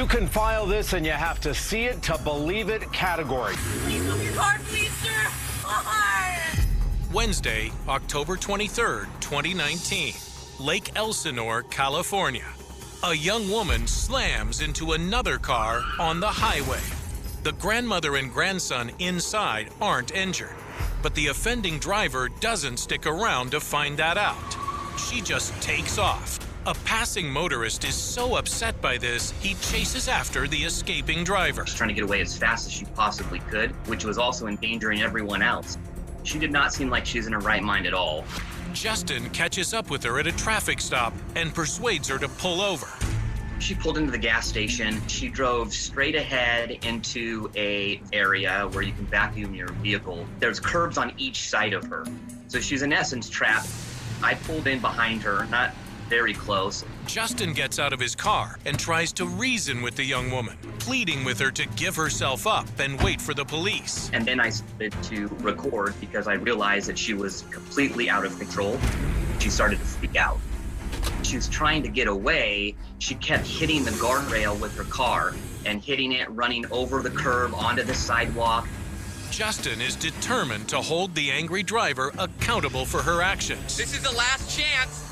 You can file this and you have to see it to believe it category. Please move your car, please, sir. Wednesday, October 23rd, 2019, Lake Elsinore, California. A young woman slams into another car on the highway. The grandmother and grandson inside aren't injured, but the offending driver doesn't stick around to find that out. She just takes off. A passing motorist is so upset by this, he chases after the escaping driver. She's trying to get away as fast as she possibly could, which was also endangering everyone else. She did not seem like she's in her right mind at all. Justin catches up with her at a traffic stop and persuades her to pull over. She pulled into the gas station. She drove straight ahead into a area where you can vacuum your vehicle. There's curbs on each side of her. So she's in essence trapped. I pulled in behind her, not very close. Justin gets out of his car and tries to reason with the young woman, pleading with her to give herself up and wait for the police. And then I started to record because I realized that she was completely out of control. She started to freak out. She was trying to get away. She kept hitting the guardrail with her car and hitting it, running over the curb onto the sidewalk. Justin is determined to hold the angry driver accountable for her actions. This is the last chance.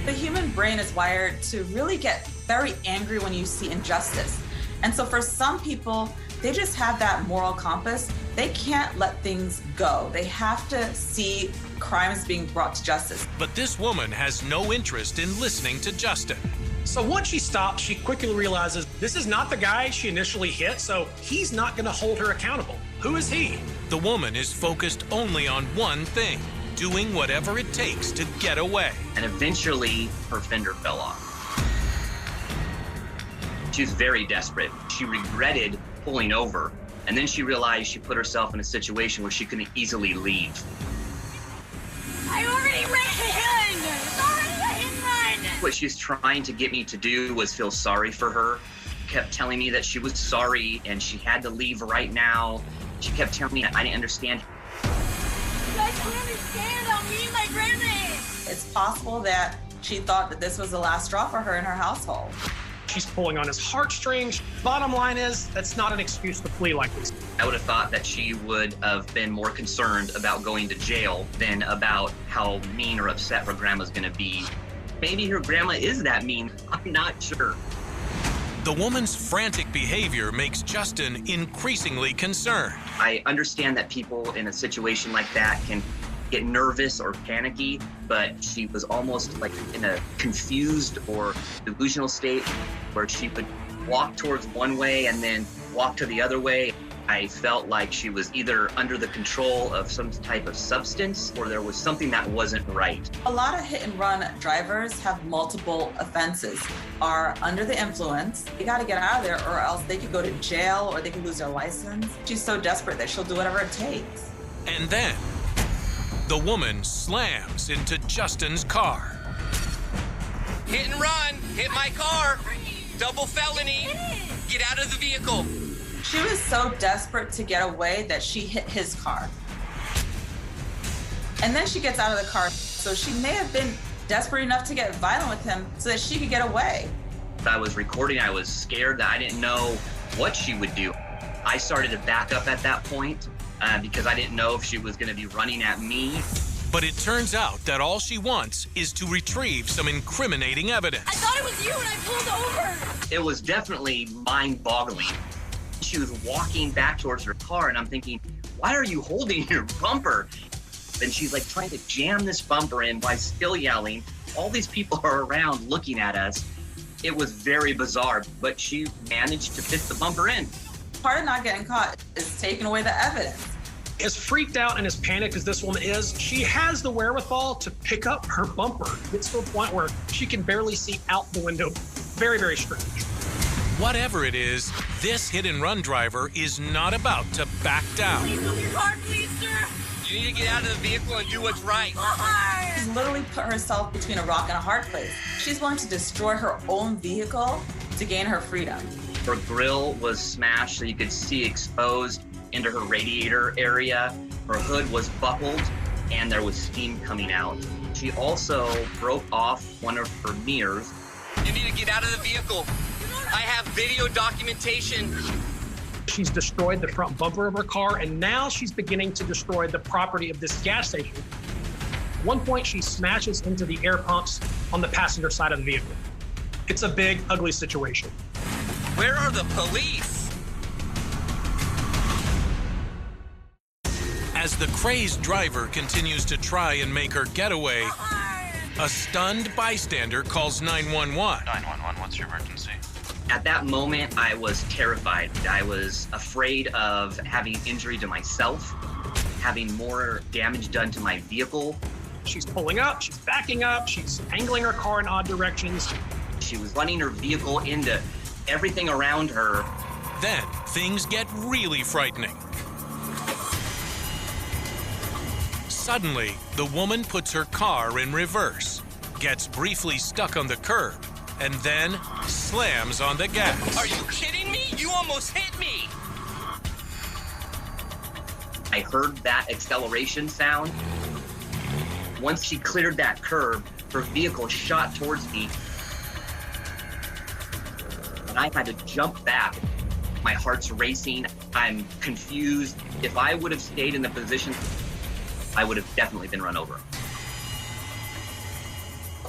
The human brain is wired to really get very angry when you see injustice. And so for some people, they just have that moral compass. They can't let things go. They have to see crimes being brought to justice. But this woman has no interest in listening to Justin. So once she stops, she quickly realizes this is not the guy she initially hit, so he's not going to hold her accountable. Who is he? The woman is focused only on one thing, doing whatever it takes to get away. And eventually, her fender fell off. She was very desperate. She regretted pulling over, and then she realized she put herself in a situation where she couldn't easily leave. I already ran! It's already a hit and run! What she was trying to get me to do was feel sorry for her. Kept telling me that she was sorry and she had to leave right now. She kept telling me I didn't understand. You guys don't understand how mean my grandma is! It's possible that she thought that this was the last straw for her in her household. She's pulling on his heartstrings. Bottom line is, that's not an excuse to flee like this. I would have thought that she would have been more concerned about going to jail than about how mean or upset her grandma's gonna be. Maybe her grandma is that mean, I'm not sure. The woman's frantic behavior makes Justin increasingly concerned. I understand that people in a situation like that can get nervous or panicky, but she was almost like in a confused or delusional state where she would walk towards one way and then walk to the other way. I felt like she was either under the control of some type of substance or there was something that wasn't right. A lot of hit and run drivers have multiple offenses, are under the influence. They got to get out of there or else they could go to jail or they could lose their license. She's so desperate that she'll do whatever it takes. And then the woman slams into Justin's car. Hit and run. Hit my car. Double felony. Get out of the vehicle. She was so desperate to get away that she hit his car. And then she gets out of the car. So she may have been desperate enough to get violent with him so that she could get away. I was recording, I was scared that I didn't know what she would do. I started to back up at that point because I didn't know if she was going to be running at me. But it turns out that all she wants is to retrieve some incriminating evidence. I thought it was you and I pulled over! It was definitely mind-boggling. She was walking back towards her car and I'm thinking, why are you holding your bumper? And she's like trying to jam this bumper in while still yelling. All these people are around looking at us. It was very bizarre, but she managed to fit the bumper in. Part of not getting caught is taking away the evidence. As freaked out and as panicked as this woman is, she has the wherewithal to pick up her bumper. It's to a point where she can barely see out the window. Very, very strange. Whatever it is, this hit-and-run driver is not about to back down. Please move your car, please, sir! You need to get out of the vehicle and do what's right. She's literally put herself between a rock and a hard place. She's willing to destroy her own vehicle to gain her freedom. Her grill was smashed so you could see exposed into her radiator area. Her hood was buckled and there was steam coming out. She also broke off one of her mirrors. You need to get out of the vehicle. I have video documentation. She's destroyed the front bumper of her car, and now she's beginning to destroy the property of this gas station. At one point, she smashes into the air pumps on the passenger side of the vehicle. It's a big, ugly situation. Where are the police? As the crazed driver continues to try and make her getaway, a stunned bystander calls 911. 911, what's your emergency? At that moment, I was terrified. I was afraid of having injury to myself, having more damage done to my vehicle. She's pulling up, she's backing up, she's angling her car in odd directions. She was running her vehicle into everything around her. Then things get really frightening. Suddenly, the woman puts her car in reverse, gets briefly stuck on the curb, and then slams on the gas. Are you kidding me? You almost hit me. I heard that acceleration sound. Once she cleared that curb, her vehicle shot towards me. And I had to jump back. My heart's racing. I'm confused. If I would have stayed in the position, I would have definitely been run over.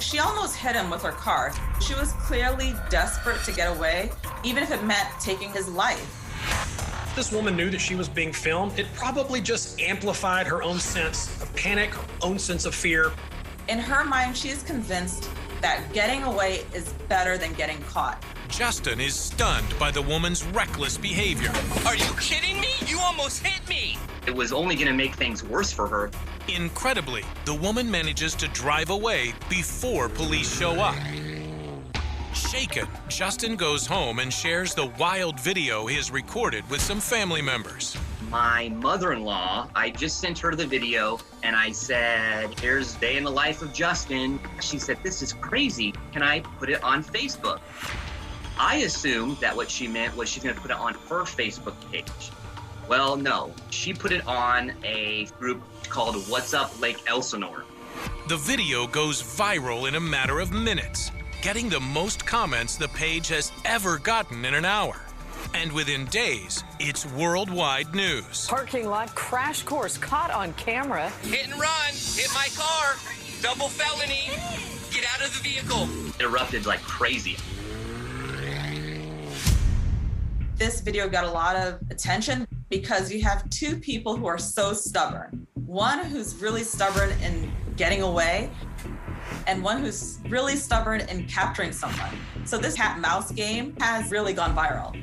She almost hit him with her car. She was clearly desperate to get away, even if it meant taking his life. This woman knew that she was being filmed. It probably just amplified her own sense of panic, her own sense of fear. In her mind, she is convinced that getting away is better than getting caught. Justin is stunned by the woman's reckless behavior. Are you kidding me? You almost hit me. It was only going to make things worse for her. Incredibly, the woman manages to drive away before police show up. Shaken, Justin goes home and shares the wild video he has recorded with some family members. My mother-in-law, I just sent her the video and I said, here's day in the life of Justin. She said, this is crazy. Can I put it on Facebook? I assumed that what she meant was she's going to put it on her Facebook page. Well, no. She put it on a group called What's Up Lake Elsinore. The video goes viral in a matter of minutes, getting the most comments the page has ever gotten in an hour. And within days, it's worldwide news. Parking lot crash course caught on camera. Hit and run. Hit my car. Double felony. Get out of the vehicle. It erupted like crazy. This video got a lot of attention because you have two people who are so stubborn. One who's really stubborn in getting away, and one who's really stubborn in capturing someone. So this cat-mouse game has really gone viral.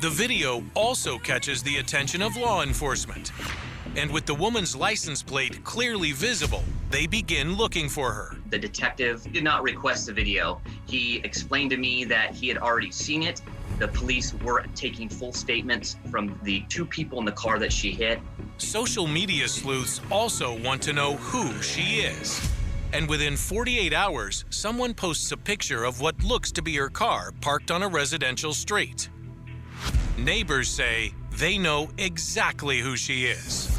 The video also catches the attention of law enforcement. And with the woman's license plate clearly visible, they begin looking for her. The detective did not request the video. He explained to me that he had already seen it. The police were taking full statements from the two people in the car that she hit. Social media sleuths also want to know who she is. And within 48 hours, someone posts a picture of what looks to be her car parked on a residential street. Neighbors say they know exactly who she is.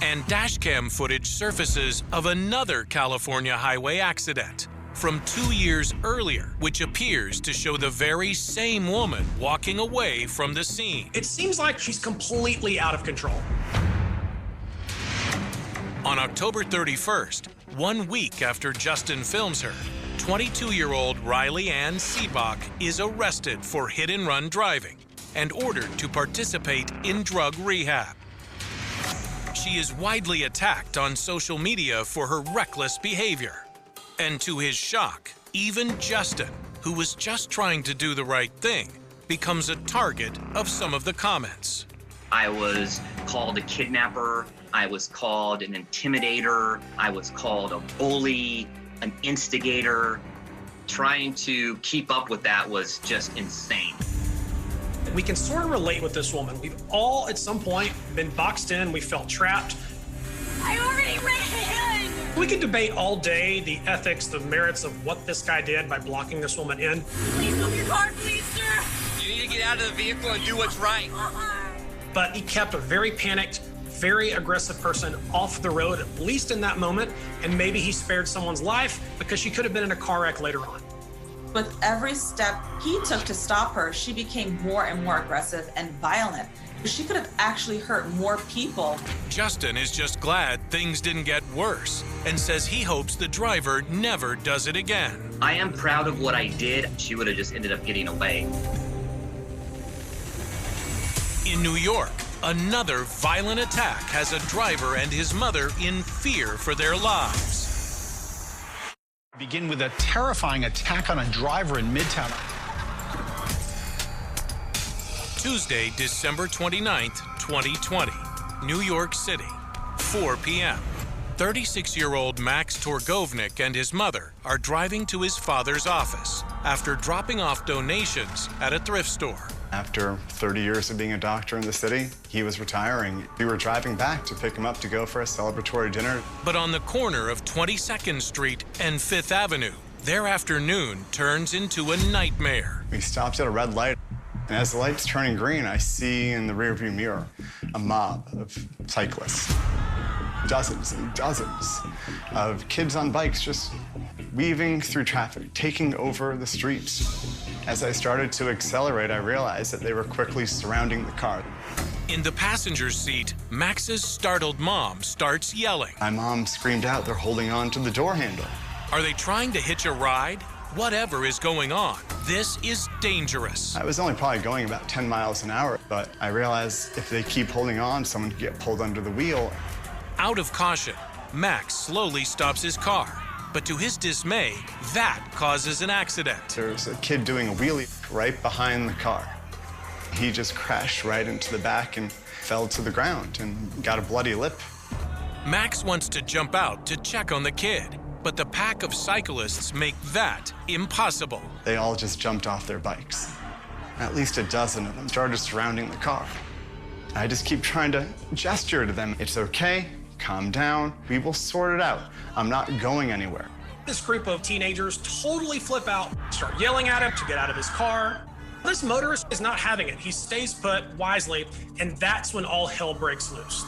And dashcam footage surfaces of another California highway accident from 2 years earlier, which appears to show the very same woman walking away from the scene. It seems like she's completely out of control. On October 31st, 1 week after Justin films her, 22-year-old Riley Ann Seabach is arrested for hit-and-run driving and ordered to participate in drug rehab. She is widely attacked on social media for her reckless behavior. And to his shock, even Justin, who was just trying to do the right thing, becomes a target of some of the comments. I was called a kidnapper. I was called an intimidator. I was called a bully, an instigator. Trying to keep up with that was just insane. We can sort of relate with this woman. We've all, at some point, been boxed in. We felt trapped. I already ran! We could debate all day the ethics, the merits of what this guy did by blocking this woman in. Please move your car, please, sir! You need to get out of the vehicle and do what's right. But he kept a very panicked, very aggressive person off the road, at least in that moment, and maybe he spared someone's life because she could have been in a car wreck later on. With every step he took to stop her, she became more and more aggressive and violent. She could have actually hurt more people. Justin is just glad things didn't get worse and says he hopes the driver never does it again. I am proud of what I did. She would have just ended up getting away. In New York, another violent attack has a driver and his mother in fear for their lives. Begin with a terrifying attack on a driver in Midtown. Tuesday, December 29th, 2020, New York City, 4 p.m. 36-year-old Max Torgovnik and his mother are driving to his father's office after dropping off donations at a thrift store. After 30 years of being a doctor in the city, he was retiring. We were driving back to pick him up to go for a celebratory dinner. But on the corner of 22nd Street and 5th Avenue, their afternoon turns into a nightmare. We stopped at a red light, and as the light's turning green, I see in the rearview mirror a mob of cyclists. Dozens and dozens of kids on bikes just weaving through traffic, taking over the streets. As I started to accelerate, I realized that they were quickly surrounding the car. In the passenger's seat, Max's startled mom starts yelling. My mom screamed out, "They're holding on to the door handle." Are they trying to hitch a ride? Whatever is going on, this is dangerous. I was only probably going about 10 miles an hour, but I realized if they keep holding on, someone could get pulled under the wheel. Out of caution, Max slowly stops his car. But to his dismay, that causes an accident. There's a kid doing a wheelie right behind the car. He just crashed right into the back and fell to the ground and got a bloody lip. Max wants to jump out to check on the kid, but the pack of cyclists make that impossible. They all just jumped off their bikes. At least a dozen of them started surrounding the car. I just keep trying to gesture to them, "It's okay, calm down, we will sort it out. I'm not going anywhere." This group of teenagers totally flip out, start yelling at him to get out of his car. This motorist is not having it. He stays put wisely, and that's when all hell breaks loose.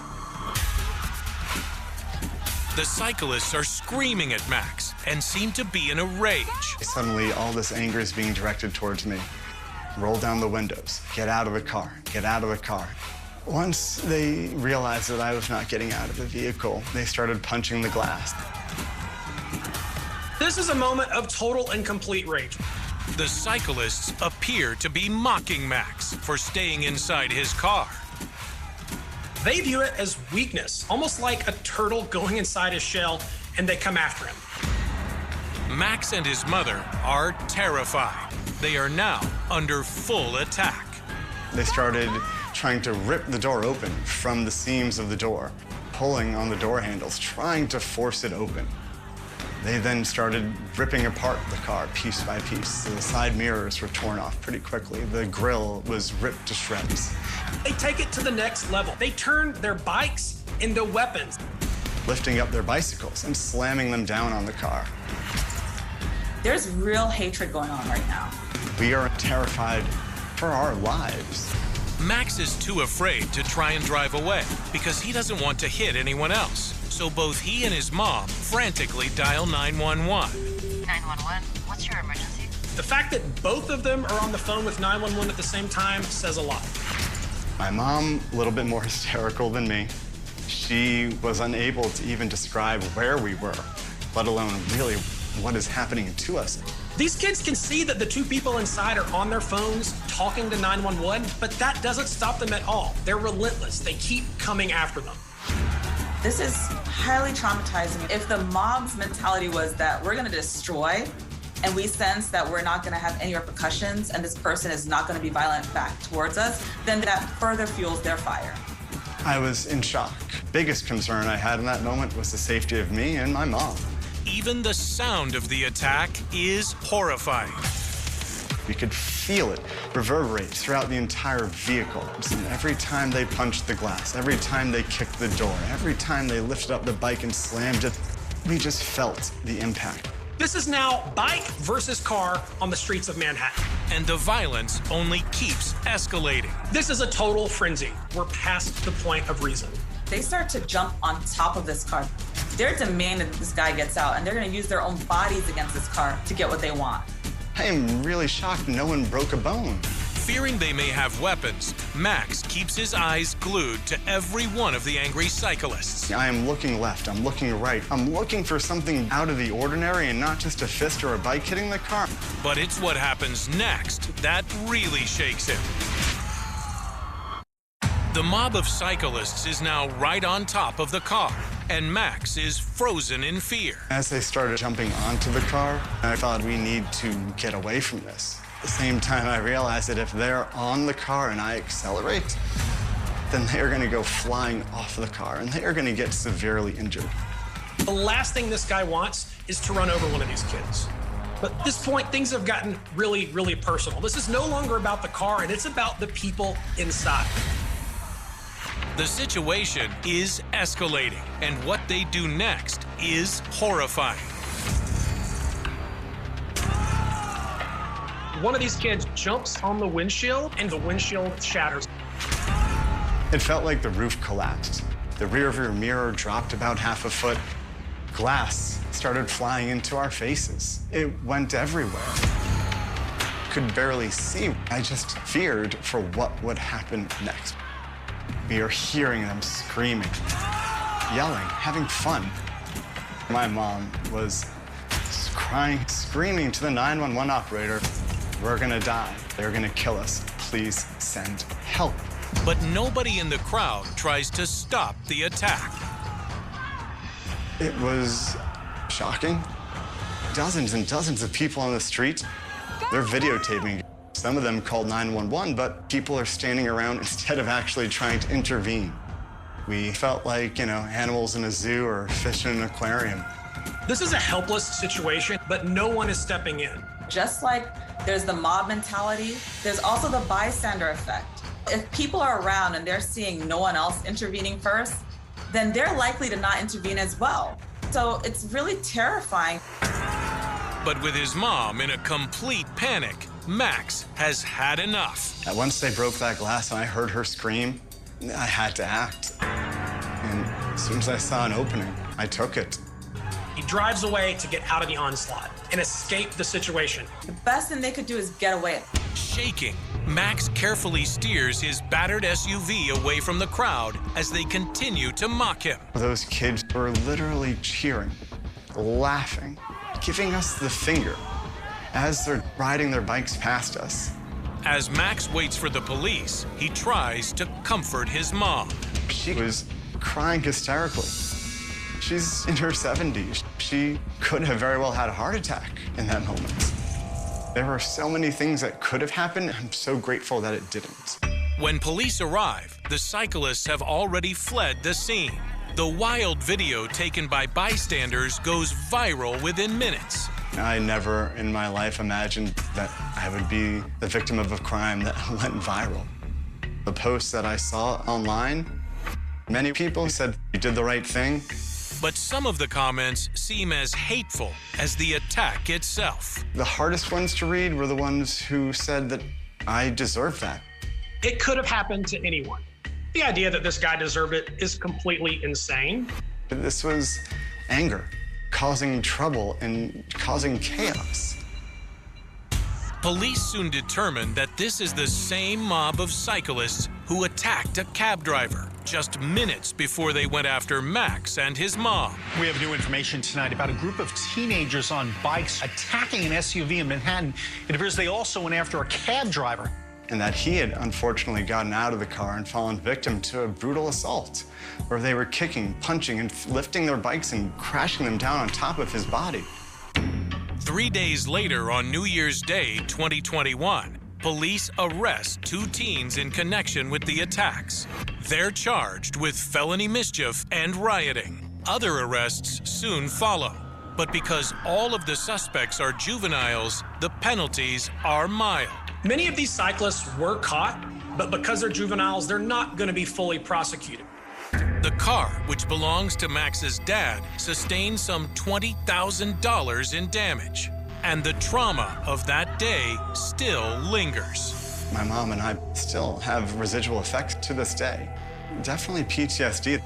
The cyclists are screaming at Max and seem to be in a rage. Suddenly, all this anger is being directed towards me. Roll down the windows, get out of the car, get out of the car. Once they realized that I was not getting out of the vehicle, they started punching the glass. This is a moment of total and complete rage. The cyclists appear to be mocking Max for staying inside his car. They view it as weakness, almost like a turtle going inside his shell, and they come after him. Max and his mother are terrified. They are now under full attack. They started trying to rip the door open from the seams of the door, pulling on the door handles, trying to force it open. They then started ripping apart the car piece by piece. The side mirrors were torn off pretty quickly. The grille was ripped to shreds. They take it to the next level. They turn their bikes into weapons. Lifting up their bicycles and slamming them down on the car. There's real hatred going on right now. We are terrified for our lives. Max is too afraid to try and drive away because he doesn't want to hit anyone else. So both he and his mom frantically dial 911. 911, what's your emergency? The fact that both of them are on the phone with 911 at the same time says a lot. My mom, a little bit more hysterical than me. She was unable to even describe where we were, let alone really what is happening to us. These kids can see that the two people inside are on their phones talking to 911, but that doesn't stop them at all. They're relentless. They keep coming after them. This is highly traumatizing. If the mob's mentality was that we're going to destroy, and we sense that we're not going to have any repercussions, and this person is not going to be violent back towards us, then that further fuels their fire. I was in shock. Biggest concern I had in that moment was the safety of me and my mom. Even the sound of the attack is horrifying. We could feel it reverberate throughout the entire vehicle. And every time they punched the glass, every time they kicked the door, every time they lifted up the bike and slammed it, we just felt the impact. This is now bike versus car on the streets of Manhattan. And the violence only keeps escalating. This is a total frenzy. We're past the point of reason. They start to jump on top of this car. They're demanding that this guy gets out, and they're going to use their own bodies against this car to get what they want. I am really shocked no one broke a bone. Fearing they may have weapons, Max keeps his eyes glued to every one of the angry cyclists. I am looking left, I'm looking right. I'm looking for something out of the ordinary and not just a fist or a bike hitting the car. But it's what happens next that really shakes him. The mob of cyclists is now right on top of the car, and Max is frozen in fear. As they started jumping onto the car, I thought we need to get away from this. At the same time, I realized that if they're on the car and I accelerate, then they're going to go flying off the car and they are going to get severely injured. The last thing this guy wants is to run over one of these kids. But at this point, things have gotten really, really personal. This is no longer about the car, and it's about the people inside. The situation is escalating, and what they do next is horrifying. One of these kids jumps on the windshield, and the windshield shatters. It felt like the roof collapsed. The rearview mirror dropped about half a foot. Glass started flying into our faces. It went everywhere. Could barely see. I just feared for what would happen next. We are hearing them screaming, yelling, having fun. My mom was crying, screaming to the 911 operator, "We're gonna die. They're gonna kill us. Please send help." But nobody in the crowd tries to stop the attack. It was shocking. Dozens and dozens of people on the street, they're videotaping. Some of them called 911, but people are standing around instead of actually trying to intervene. We felt like, animals in a zoo or fish in an aquarium. This is a helpless situation, but no one is stepping in. Just like there's the mob mentality, there's also the bystander effect. If people are around and they're seeing no one else intervening first, then they're likely to not intervene as well. So it's really terrifying. But with his mom in a complete panic, Max has had enough. Once they broke that glass and I heard her scream, I had to act. And as soon as I saw an opening, I took it. He drives away to get out of the onslaught and escape the situation. The best thing they could do is get away. Shaking, Max carefully steers his battered SUV away from the crowd as they continue to mock him. Those kids were literally cheering, laughing, giving us the finger as they're riding their bikes past us. As Max waits for the police, he tries to comfort his mom. She was crying hysterically. She's in her 70s. She could have very well had a heart attack in that moment. There were so many things that could have happened. I'm so grateful that it didn't. When police arrive, the cyclists have already fled the scene. The wild video taken by bystanders goes viral within minutes. I never in my life imagined that I would be the victim of a crime that went viral. The posts that I saw online, many people said, "You did the right thing." But some of the comments seem as hateful as the attack itself. The hardest ones to read were the ones who said that I deserved that. It could have happened to anyone. The idea that this guy deserved it is completely insane. But this was anger, causing trouble and causing chaos. Police soon determined that this is the same mob of cyclists who attacked a cab driver just minutes before they went after Max and his mom. We have new information tonight about a group of teenagers on bikes attacking an SUV in Manhattan. It appears they also went after a cab driver. And that he had unfortunately gotten out of the car and fallen victim to a brutal assault, where they were kicking, punching, and lifting their bikes and crashing them down on top of his body. 3 days later, on New Year's Day 2021, police arrest 2 teens in connection with the attacks. They're charged with felony mischief and rioting. Other arrests soon follow. But because all of the suspects are juveniles, the penalties are mild. Many of these cyclists were caught, but because they're juveniles, they're not going to be fully prosecuted. The car, which belongs to Max's dad, sustained some $20,000 in damage. And the trauma of that day still lingers. My mom and I still have residual effects to this day. Definitely PTSD.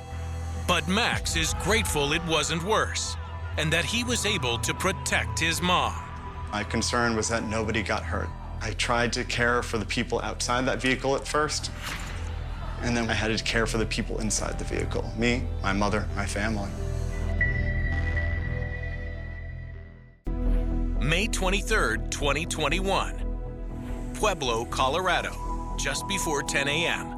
But Max is grateful it wasn't worse, and that he was able to protect his mom. My concern was that nobody got hurt. I tried to care for the people outside that vehicle at first, and then I had to care for the people inside the vehicle. Me, my mother, my family. May 23rd, 2021. Pueblo, Colorado, just before 10 a.m.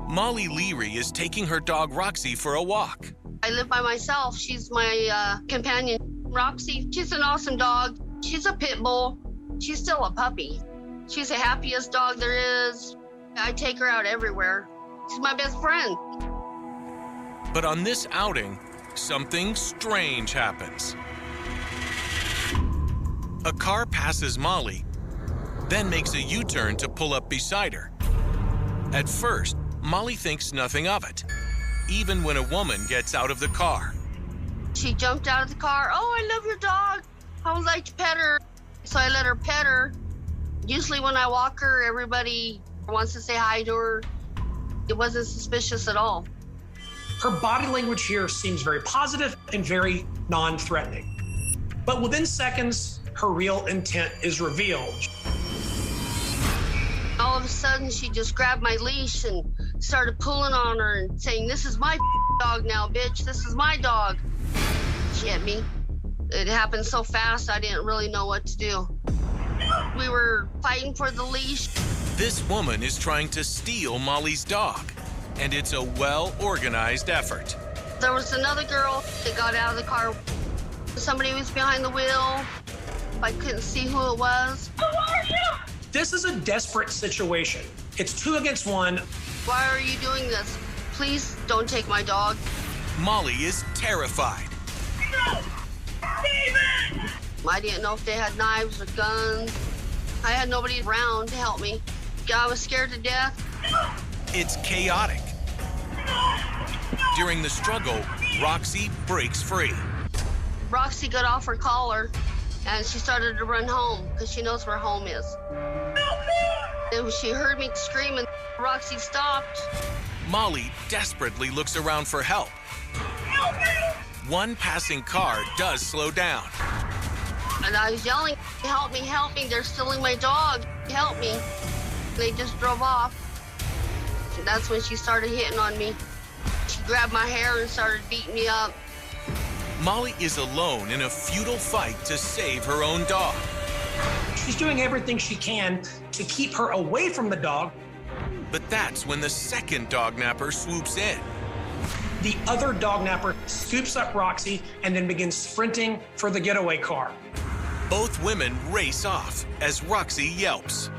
Molly Leary is taking her dog Roxy for a walk. I live by myself. She's my companion. Roxy, she's an awesome dog. She's a pit bull. She's still a puppy. She's the happiest dog there is. I take her out everywhere. She's my best friend. But on this outing, something strange happens. A car passes Molly, then makes a U-turn to pull up beside her. At first, Molly thinks nothing of it, even when a woman gets out of the car. She jumped out of the car. Oh, I love your dog. I would like to pet her. So I let her pet her. Usually when I walk her, everybody wants to say hi to her. It wasn't suspicious at all. Her body language here seems very positive and very non-threatening. But within seconds, her real intent is revealed. All of a sudden, she just grabbed my leash and started pulling on her and saying, "This is my dog now, bitch. This is my dog." She hit me. It happened so fast, I didn't really know what to do. We were fighting for the leash. This woman is trying to steal Molly's dog, and it's a well-organized effort. There was another girl that got out of the car. Somebody was behind the wheel. I couldn't see who it was. Who are you? This is a desperate situation. It's 2 against 1. Why are you doing this? Please don't take my dog. Molly is terrified. No! David! I didn't know if they had knives or guns. I had nobody around to help me. I was scared to death. It's chaotic. During the struggle, Roxy breaks free. Roxy got off her collar and she started to run home because she knows where home is. And she heard me screaming. Roxy stopped. Molly desperately looks around for help. One passing car does slow down. And I was yelling, "Help me, help me, they're stealing my dog, help me." They just drove off. And that's when she started hitting on me. She grabbed my hair and started beating me up. Molly is alone in a futile fight to save her own dog. She's doing everything she can to keep her away from the dog. But that's when the second dog napper swoops in. The other dog napper scoops up Roxy and then begins sprinting for the getaway car. Both women race off as Roxy yelps.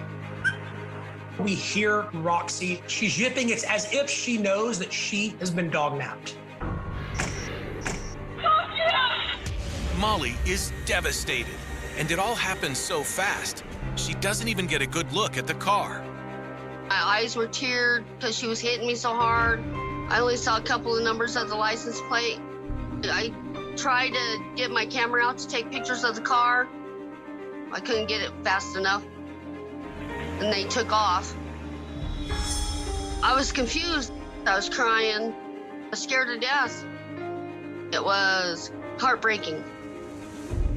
We hear Roxy. She's yipping. It's as if she knows that she has been dog-napped. Molly is devastated, and it all happens so fast, she doesn't even get a good look at the car. My eyes were teared because she was hitting me so hard. I only saw a couple of numbers of the license plate. I tried to get my camera out to take pictures of the car. I couldn't get it fast enough. And they took off. I was confused. I was crying. I was scared to death. It was heartbreaking.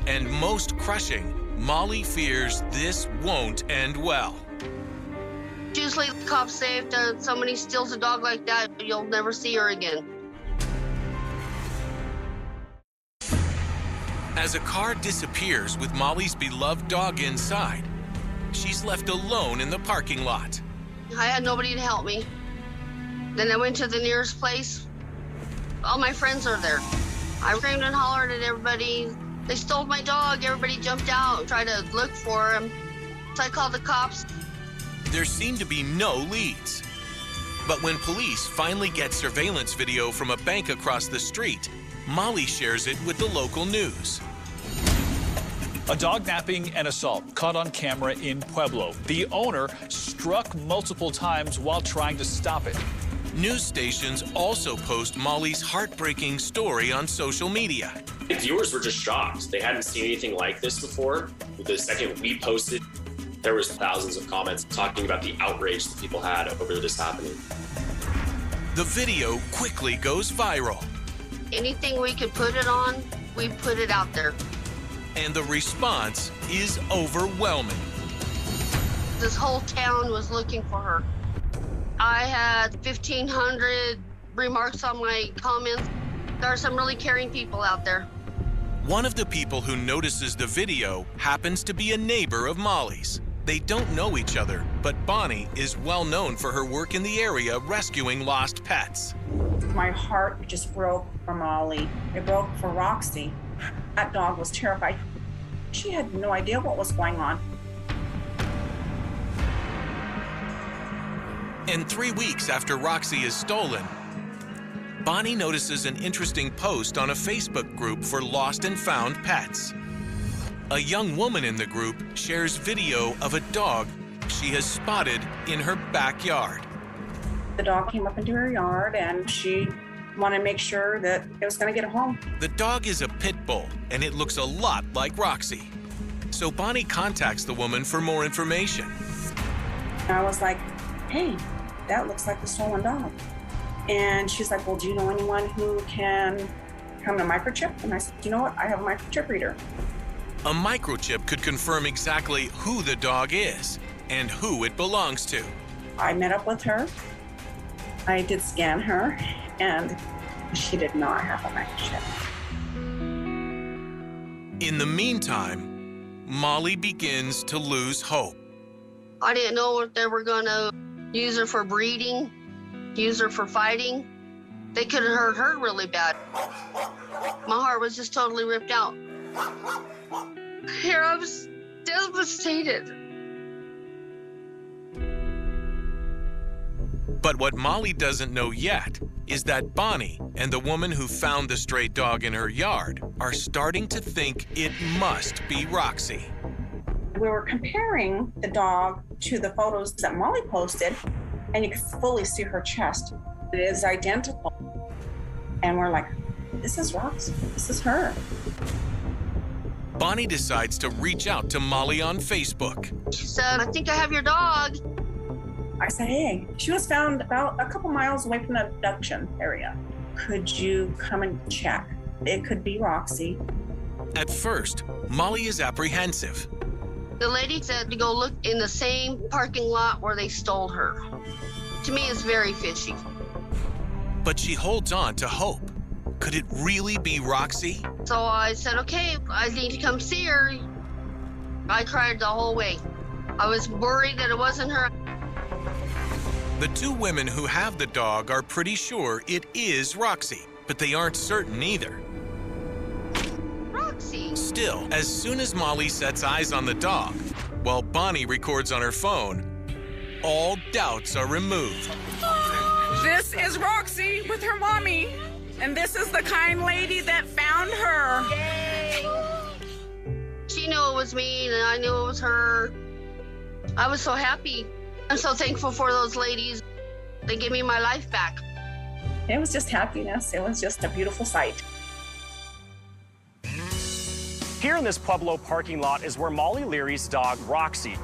And most crushing, Molly fears this won't end well. Usually the cops say if somebody steals a dog like that, you'll never see her again. As a car disappears with Molly's beloved dog inside, she's left alone in the parking lot. I had nobody to help me. Then I went to the nearest place. All my friends are there. I screamed and hollered at everybody. They stole my dog. Everybody jumped out and tried to look for him. So I called the cops. There seem to be no leads. But when police finally get surveillance video from a bank across the street, Molly shares it with the local news. A dog napping and assault caught on camera in Pueblo. The owner struck multiple times while trying to stop it. News stations also post Molly's heartbreaking story on social media. Viewers were just shocked. They hadn't seen anything like this before. The second we posted, there was thousands of comments talking about the outrage that people had over this happening. The video quickly goes viral. Anything we could put it on, we put it out there. And the response is overwhelming. This whole town was looking for her. I had 1,500 remarks on my comments. There are some really caring people out there. One of the people who notices the video happens to be a neighbor of Molly's. They don't know each other, but Bonnie is well known for her work in the area rescuing lost pets. My heart just broke for Molly. It broke for Roxy. That dog was terrified. She had no idea what was going on. And 3 weeks after Roxy is stolen, Bonnie notices an interesting post on a Facebook group for lost and found pets. A young woman in the group shares video of a dog she has spotted in her backyard. The dog came up into her yard and she wanted to make sure that it was going to get home. The dog is a pit bull and it looks a lot like Roxy. So Bonnie contacts the woman for more information. I was like, hey, that looks like the stolen dog. And she's like, well, do you know anyone who can come to microchip? And I said, you know what? I have a microchip reader. A microchip could confirm exactly who the dog is and who it belongs to. I met up with her. I did scan her, and she did not have a microchip. In the meantime, Molly begins to lose hope. I didn't know if they were going to use her for breeding, use her for fighting. They could have hurt her really bad. My heart was just totally ripped out. Here I was devastated. But what Molly doesn't know yet is that Bonnie and the woman who found the stray dog in her yard are starting to think it must be Roxy. We were comparing the dog to the photos that Molly posted, and you could fully see her chest. It is identical. And we're like, this is Roxy. This is her. Bonnie decides to reach out to Molly on Facebook. She said, I think I have your dog. I said, hey, she was found about a couple miles away from the abduction area. Could you come and check? It could be Roxy. At first, Molly is apprehensive. The lady said to go look in the same parking lot where they stole her. To me, it's very fishy. But she holds on to hope. Could it really be Roxy? So I said, okay, I need to come see her. I cried the whole way. I was worried that it wasn't her. The two women who have the dog are pretty sure it is Roxy, but they aren't certain either. Roxy. Still, as soon as Molly sets eyes on the dog, while Bonnie records on her phone, all doubts are removed. This is Roxy with her mommy, and this is the kind lady that found her. Yay. She knew it was me, and I knew it was her. I was so happy. I'm so thankful for those ladies. They gave me my life back. It was just happiness. It was just a beautiful sight. Here in this Pueblo parking lot is where Molly Leary's dog, Roxy,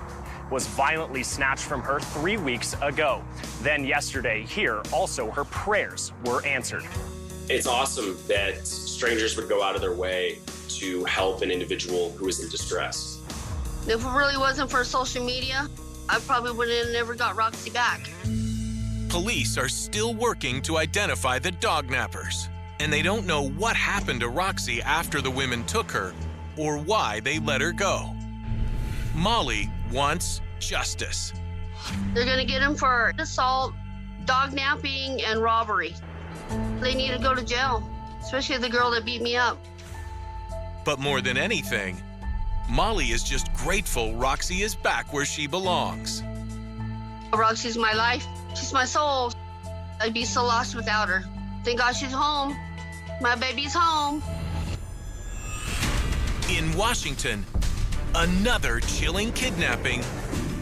was violently snatched from her 3 weeks ago. Then yesterday, here, also her prayers were answered. It's awesome that strangers would go out of their way to help an individual who is in distress. If it really wasn't for social media, I probably would have never got Roxy back. Police are still working to identify the dog nappers, and they don't know what happened to Roxy after the women took her or why they let her go. Molly wants justice. They're gonna get him for assault, dog napping, and robbery. They need to go to jail, especially the girl that beat me up. But more than anything, Molly is just grateful Roxy is back where she belongs. Roxy's my life. She's my soul. I'd be so lost without her. Thank God she's home. My baby's home. In Washington, another chilling kidnapping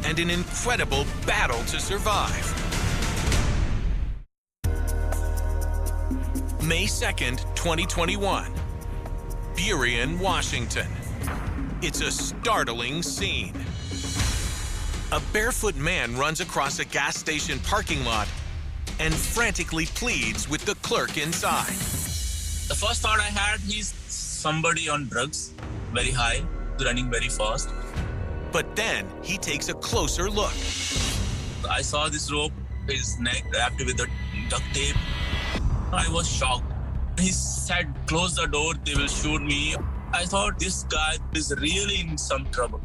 and an incredible battle to survive. May 2nd, 2021, Burien, Washington. It's a startling scene. A barefoot man runs across a gas station parking lot and frantically pleads with the clerk inside. The first thought I had, he's somebody on drugs. very high, running very fast. But then he takes a closer look. I saw this rope, his neck wrapped with a duct tape. I was shocked. He said, close the door, they will shoot me. I thought this guy is really in some trouble.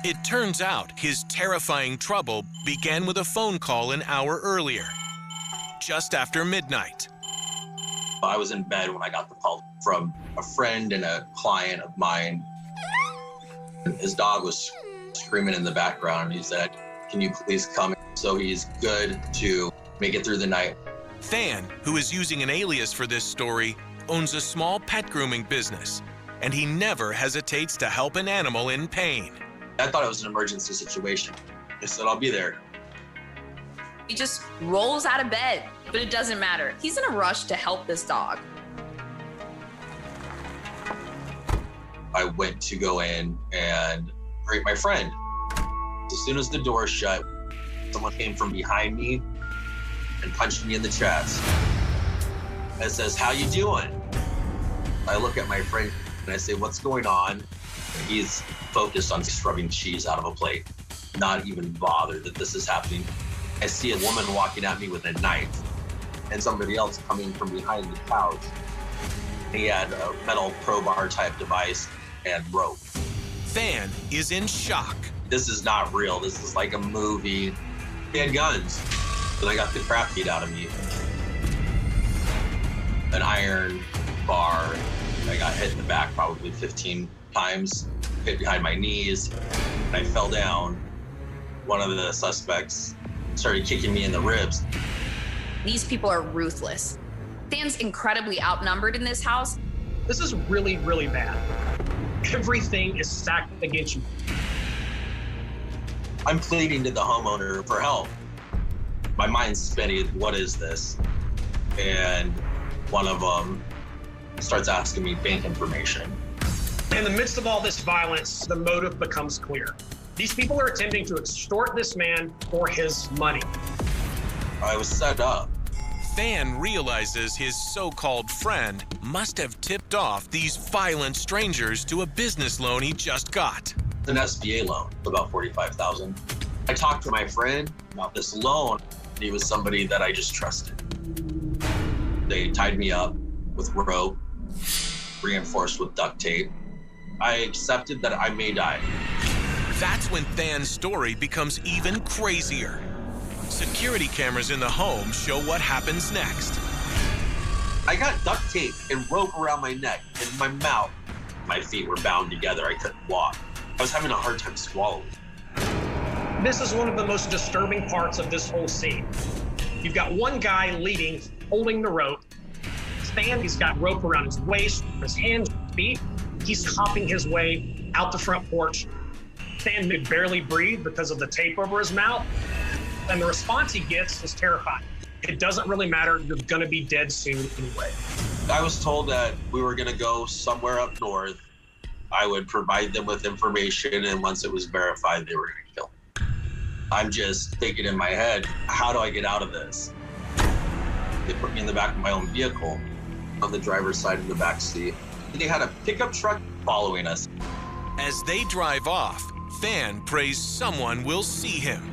It turns out his terrifying trouble began with a phone call an hour earlier, just after midnight. I was in bed when I got the call from a friend and a client of mine. His dog was screaming in the background. He said, can you please come? So he's good to make it through the night. Than, who is using an alias for this story, owns a small pet grooming business, and he never hesitates to help an animal in pain. I thought it was an emergency situation. I said, I'll be there. He just rolls out of bed, but it doesn't matter. He's in a rush to help this dog. I went to go in and greet my friend. As soon as the door shut, someone came from behind me and punched me in the chest. It says, how you doing? I look at my friend and I say, what's going on? He's focused on scrubbing cheese out of a plate, not even bothered that this is happening. I see a woman walking at me with a knife and somebody else coming from behind the couch. He had a metal crowbar type device and rope. Than is in shock. This is not real. This is like a movie. He had guns, and I got the crap beat out of me. An iron bar. I got hit in the back probably 15 times, hit behind my knees, and I fell down. One of the suspects started kicking me in the ribs. These people are ruthless. Than's incredibly outnumbered in this house. This is really, really bad. Everything is stacked against you. I'm pleading to the homeowner for help. My mind's spinning, what is this? And one of them starts asking me bank information. In the midst of all this violence, the motive becomes clear. These people are attempting to extort this man for his money. I was set up. Than realizes his so-called friend must have tipped off these violent strangers to a business loan he just got. An SBA loan, about $45,000. I talked to my friend about this loan. He was somebody that I just trusted. They tied me up with rope, reinforced with duct tape. I accepted that I may die. That's when Than's story becomes even crazier. Security cameras in the home show what happens next. I got duct tape and rope around my neck and my mouth. My feet were bound together. I couldn't walk. I was having a hard time swallowing. This is one of the most disturbing parts of this whole scene. You've got one guy leading, holding the rope. Than, he's got rope around his waist, his hands, his feet. He's hopping his way out the front porch. Than could barely breathe because of the tape over his mouth. And the response he gets is terrifying. It doesn't really matter. You're going to be dead soon anyway. I was told that we were going to go somewhere up north. I would provide them with information, and once it was verified, they were going to kill me. I'm just thinking in my head, how do I get out of this? They put me in the back of my own vehicle on the driver's side of the back seat. They had a pickup truck following us. As they drive off, Than prays someone will see him.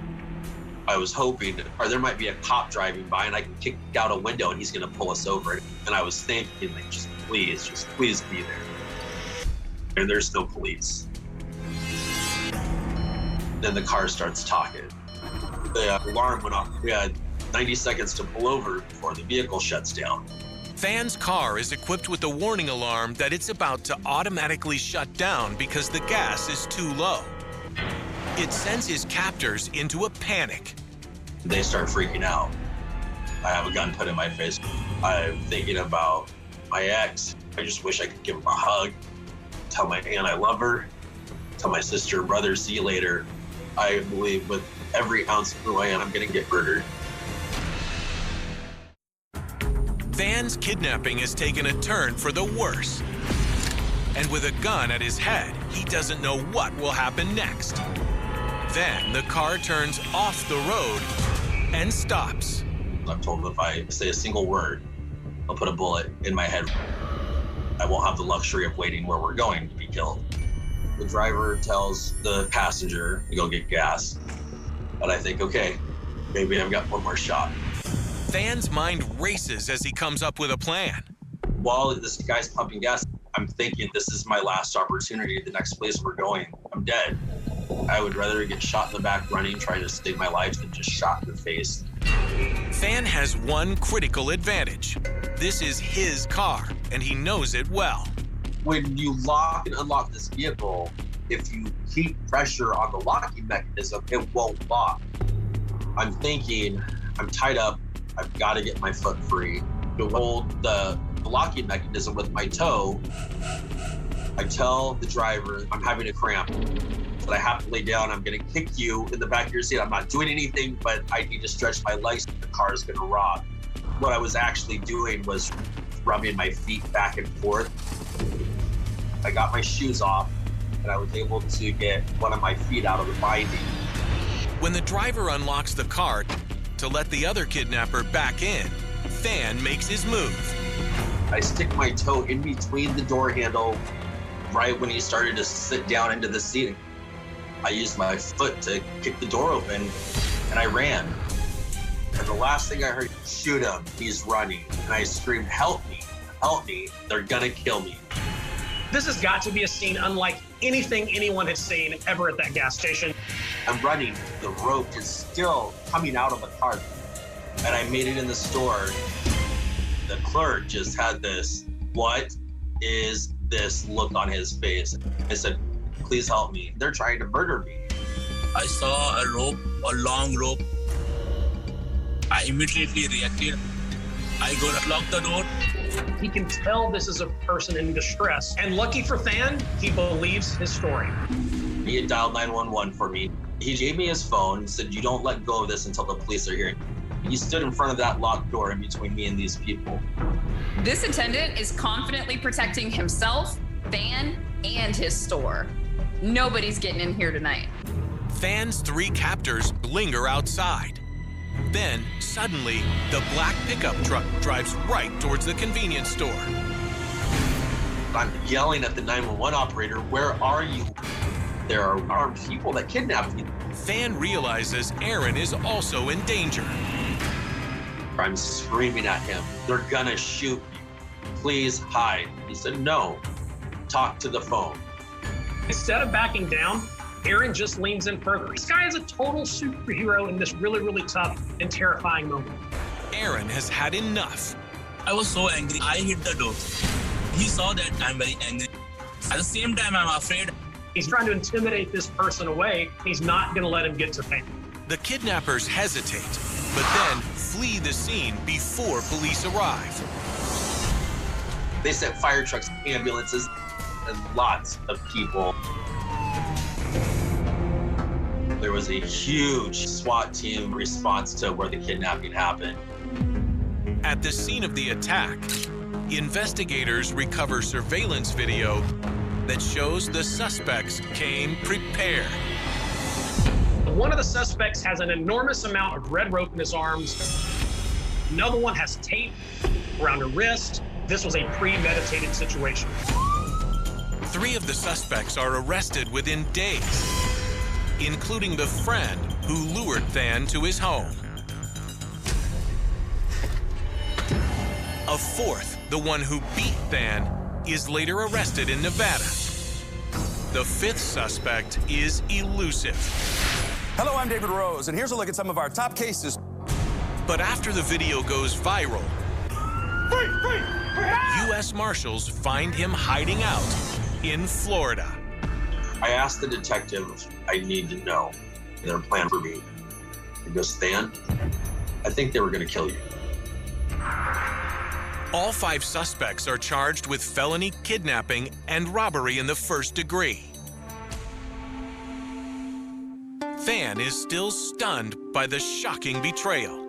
I was hoping, or there might be a cop driving by and I can kick out a window and he's gonna pull us over. And I was thinking, like, just please be there. And there's no police. Then the car starts talking. The alarm went off. We had 90 seconds to pull over before the vehicle shuts down. Than's car is equipped with a warning alarm that it's about to automatically shut down because the gas is too low. It sends his captors into a panic. They start freaking out. I have a gun put in my face. I'm thinking about my ex. I just wish I could give him a hug, tell my aunt I love her, tell my sister and brother, see you later. I believe with every ounce of who I am, I'm gonna get murdered. Than's kidnapping has taken a turn for the worse. And with a gun at his head, he doesn't know what will happen next. Then the car turns off the road and stops. I'm told if I say a single word, I'll put a bullet in my head. I won't have the luxury of waiting where we're going to be killed. The driver tells the passenger to go get gas. And I think, okay, maybe I've got one more shot. Than's mind races as he comes up with a plan. While this guy's pumping gas, I'm thinking this is my last opportunity. The next place we're going, I'm dead. I would rather get shot in the back running, trying to save my life, than just shot in the face. Than has one critical advantage. This is his car, and he knows it well. When you lock and unlock this vehicle, if you keep pressure on the locking mechanism, it won't lock. I'm thinking, I'm tied up. I've got to get my foot free. To hold the locking mechanism with my toe, I tell the driver I'm having a cramp, that I have to lay down. I'm going to kick you in the back of your seat. I'm not doing anything, but I need to stretch my legs. The car is going to rock. What I was actually doing was rubbing my feet back and forth. I got my shoes off, and I was able to get one of my feet out of the binding. When the driver unlocks the car to let the other kidnapper back in, Than makes his move. I stick my toe in between the door handle right when he started to sit down into the seat. I used my foot to kick the door open, and I ran. And the last thing I heard, shoot him, he's running. And I screamed, help me, they're gonna kill me. This has got to be a scene unlike anything anyone has seen ever at that gas station. I'm running, the rope is still coming out of the car. And I made it in the store. The clerk just had this, what is this look on his face? I said, please help me. They're trying to murder me. I saw a rope, a long rope. I immediately reacted. I go to lock the door. He can tell this is a person in distress. And lucky for Than, he believes his story. He had dialed 911 for me. He gave me his phone and said, you don't let go of this until the police are here. He stood in front of that locked door in between me and these people. This attendant is confidently protecting himself, Than, and his store. Nobody's getting in here tonight. Than's three captors linger outside. Then, suddenly, the black pickup truck drives right towards the convenience store. I'm yelling at the 911 operator, where are you? There are armed people that kidnapped me. Than realizes Aaron is also in danger. I'm screaming at him, they're gonna shoot me. Please hide. He said, no, talk to the phone. Instead of backing down, Aaron just leans in further. This guy is a total superhero in this really, really tough and terrifying moment. Aaron has had enough. I was so angry. I hit the door. He saw that I'm very angry. At the same time, I'm afraid. He's trying to intimidate this person away. He's not going to let him get to Than. The kidnappers hesitate, but then flee the scene before police arrive. They sent fire trucks, ambulances, and lots of people. There was a huge SWAT team response to where the kidnapping happened. At the scene of the attack, investigators recover surveillance video that shows the suspects came prepared. One of the suspects has an enormous amount of red rope in his arms. Another one has tape around her wrist. This was a premeditated situation. 3 of the suspects are arrested within days, including the friend who lured Than to his home. A 4th, the one who beat Than, is later arrested in Nevada. The 5th suspect is elusive. Hello, I'm David Rose, and here's a look at some of our top cases. But after the video goes viral, U.S. Marshals find him hiding out in Florida. I asked the detective, I need to know their plan for me. He goes, Than, I think they were going to kill you. All 5 suspects are charged with felony kidnapping and robbery in the 1st degree. Than is still stunned by the shocking betrayal.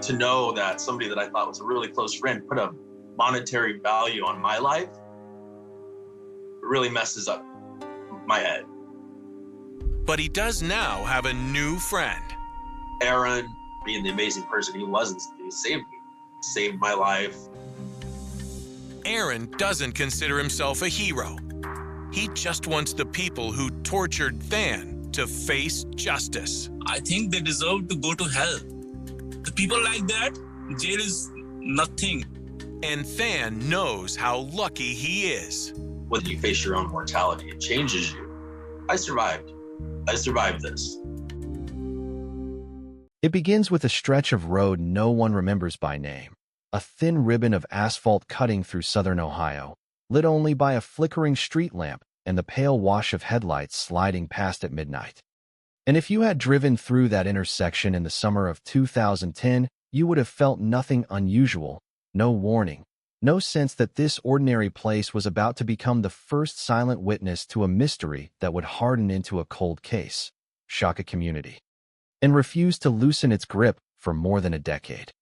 To know that somebody that I thought was a really close friend put a monetary value on my life, it really messes up my head. But he does now have a new friend. Aaron, being the amazing person he was, he saved me. Saved my life. Aaron doesn't consider himself a hero. He just wants the people who tortured Than to face justice. I think they deserve to go to hell. The people like that, jail is nothing. And Than knows how lucky he is. Whether you face your own mortality, it changes you. I survived. I survived this. It begins with a stretch of road no one remembers by name. A thin ribbon of asphalt cutting through southern Ohio, lit only by a flickering street lamp and the pale wash of headlights sliding past at midnight. And if you had driven through that intersection in the summer of 2010, you would have felt nothing unusual, no warning, no sense that this ordinary place was about to become the first silent witness to a mystery that would harden into a cold case, shock a community, and refuse to loosen its grip for more than a decade.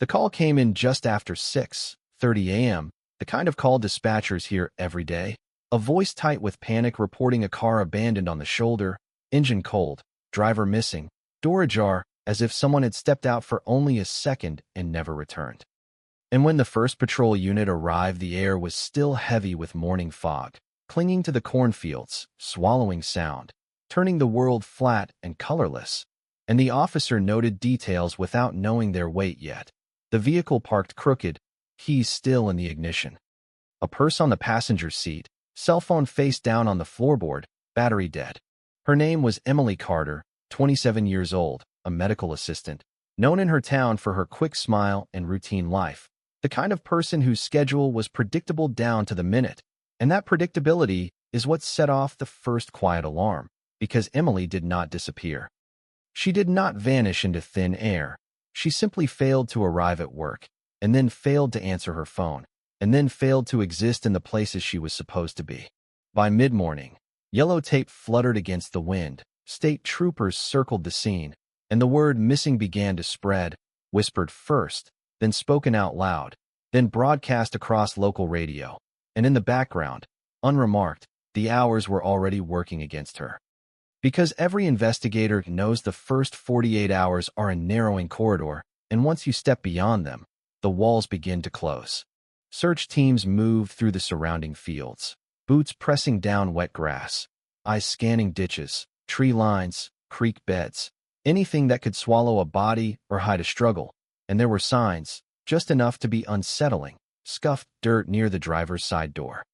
The call came in just after 6:30 a.m., the kind of call dispatchers hear every day, a voice tight with panic reporting a car abandoned on the shoulder, engine cold, driver missing, door ajar, as if someone had stepped out for only a second and never returned. And when the first patrol unit arrived, the air was still heavy with morning fog, clinging to the cornfields, swallowing sound, turning the world flat and colorless. And the officer noted details without knowing their weight yet. The vehicle parked crooked, keys still in the ignition. A purse on the passenger seat, cell phone face down on the floorboard, battery dead. Her name was Emily Carter, 27 years old, a medical assistant, known in her town for her quick smile and routine life, the kind of person whose schedule was predictable down to the minute. And that predictability is what set off the first quiet alarm, because Emily did not disappear. She did not vanish into thin air. She simply failed to arrive at work, and then failed to answer her phone, and then failed to exist in the places she was supposed to be. By mid-morning, yellow tape fluttered against the wind, state troopers circled the scene, and the word missing began to spread, whispered first, then spoken out loud, then broadcast across local radio. And in the background, unremarked, the hours were already working against her. Because every investigator knows the first 48 hours are a narrowing corridor, and once you step beyond them, the walls begin to close. Search teams move through the surrounding fields, boots pressing down wet grass, eyes scanning ditches, tree lines, creek beds, anything that could swallow a body or hide a struggle. And there were signs, just enough to be unsettling, scuffed dirt near the driver's side door.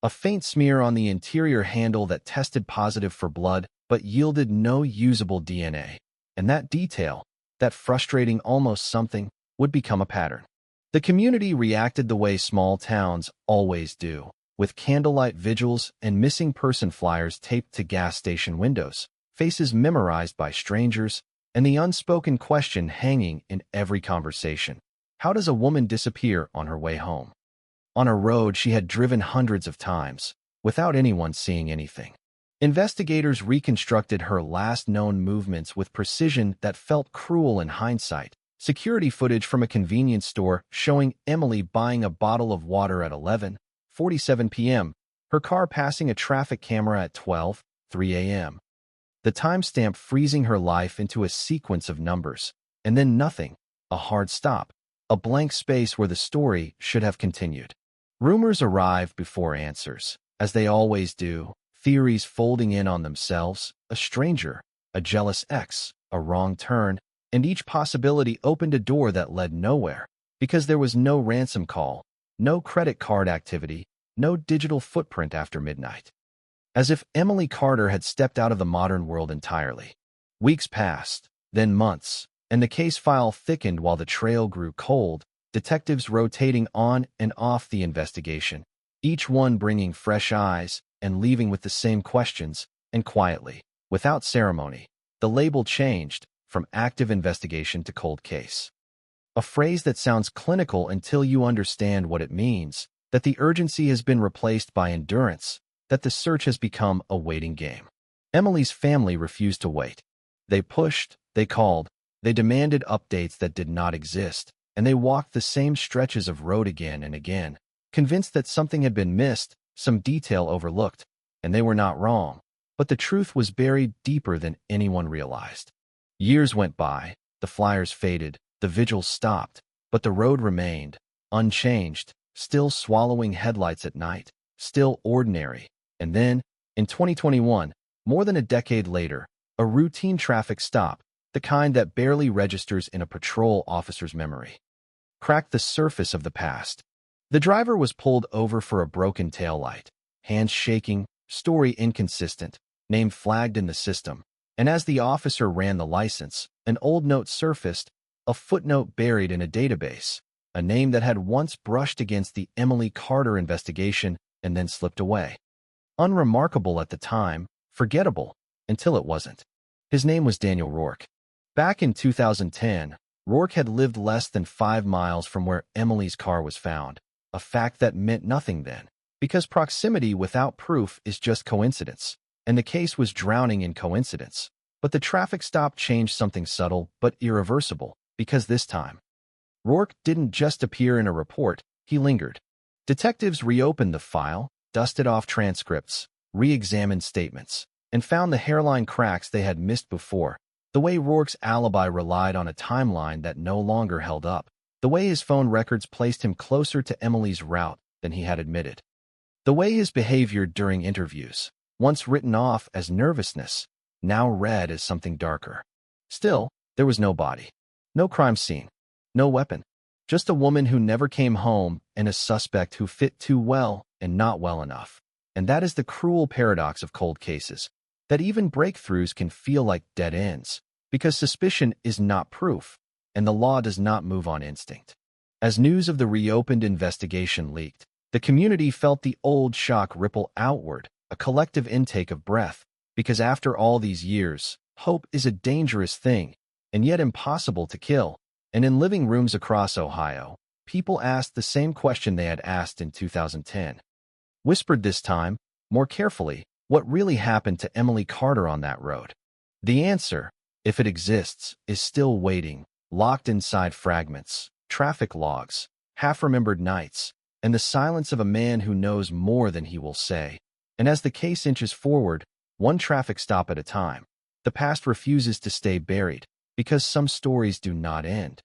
A faint smear on the interior handle that tested positive for blood, but yielded no usable DNA. And that detail, that frustrating almost something, would become a pattern. The community reacted the way small towns always do, with candlelight vigils and missing person flyers taped to gas station windows, faces memorized by strangers, and the unspoken question hanging in every conversation. How does a woman disappear on her way home? On a road she had driven hundreds of times, without anyone seeing anything. Investigators reconstructed her last known movements with precision that felt cruel in hindsight. Security footage from a convenience store showing Emily buying a bottle of water at 11:47 p.m., her car passing a traffic camera at 12:03 a.m. The timestamp freezing her life into a sequence of numbers, and then nothing, a hard stop, a blank space where the story should have continued. Rumors arrived before answers, as they always do. Theories folding in on themselves, a stranger, a jealous ex, a wrong turn, and each possibility opened a door that led nowhere, because there was no ransom call, no credit card activity, no digital footprint after midnight. As if Emily Carter had stepped out of the modern world entirely. Weeks passed, then months, and the case file thickened while the trail grew cold, detectives rotating on and off the investigation, each one bringing fresh eyes, and leaving with the same questions, and quietly, without ceremony, the label changed from active investigation to cold case. A phrase that sounds clinical until you understand what it means, that the urgency has been replaced by endurance, that the search has become a waiting game. Emily's family refused to wait. They pushed, they called, they demanded updates that did not exist, and they walked the same stretches of road again and again, convinced that something had been missed, some detail overlooked, and they were not wrong, but the truth was buried deeper than anyone realized. Years went by, the flyers faded, the vigils stopped, but the road remained, unchanged, still swallowing headlights at night, still ordinary. And then, in 2021, more than a decade later, a routine traffic stop, the kind that barely registers in a patrol officer's memory, cracked the surface of the past. The driver was pulled over for a broken taillight, hands shaking, story inconsistent, name flagged in the system. And as the officer ran the license, an old note surfaced, a footnote buried in a database, a name that had once brushed against the Emily Carter investigation and then slipped away. Unremarkable at the time, forgettable, until it wasn't. His name was Daniel Rourke. Back in 2010, Rourke had lived less than 5 miles from where Emily's car was found, a fact that meant nothing then, because proximity without proof is just coincidence, and the case was drowning in coincidence. But the traffic stop changed something subtle but irreversible, because this time, Rourke didn't just appear in a report, he lingered. Detectives reopened the file, dusted off transcripts, re-examined statements, and found the hairline cracks they had missed before, the way Rourke's alibi relied on a timeline that no longer held up, the way his phone records placed him closer to Emily's route than he had admitted, the way his behavior during interviews, once written off as nervousness, now read as something darker. Still, there was no body, no crime scene, no weapon, just a woman who never came home and a suspect who fit too well and not well enough. And that is the cruel paradox of cold cases, that even breakthroughs can feel like dead ends, because suspicion is not proof, and the law does not move on instinct. As news of the reopened investigation leaked, the community felt the old shock ripple outward, a collective intake of breath, because after all these years, hope is a dangerous thing, and yet impossible to kill. And in living rooms across Ohio, people asked the same question they had asked in 2010. Whispered this time, more carefully, what really happened to Emily Carter on that road? The answer, if it exists, is still waiting, locked inside fragments, traffic logs, half-remembered nights, and the silence of a man who knows more than he will say. And as the case inches forward, one traffic stop at a time, the past refuses to stay buried, because some stories do not end.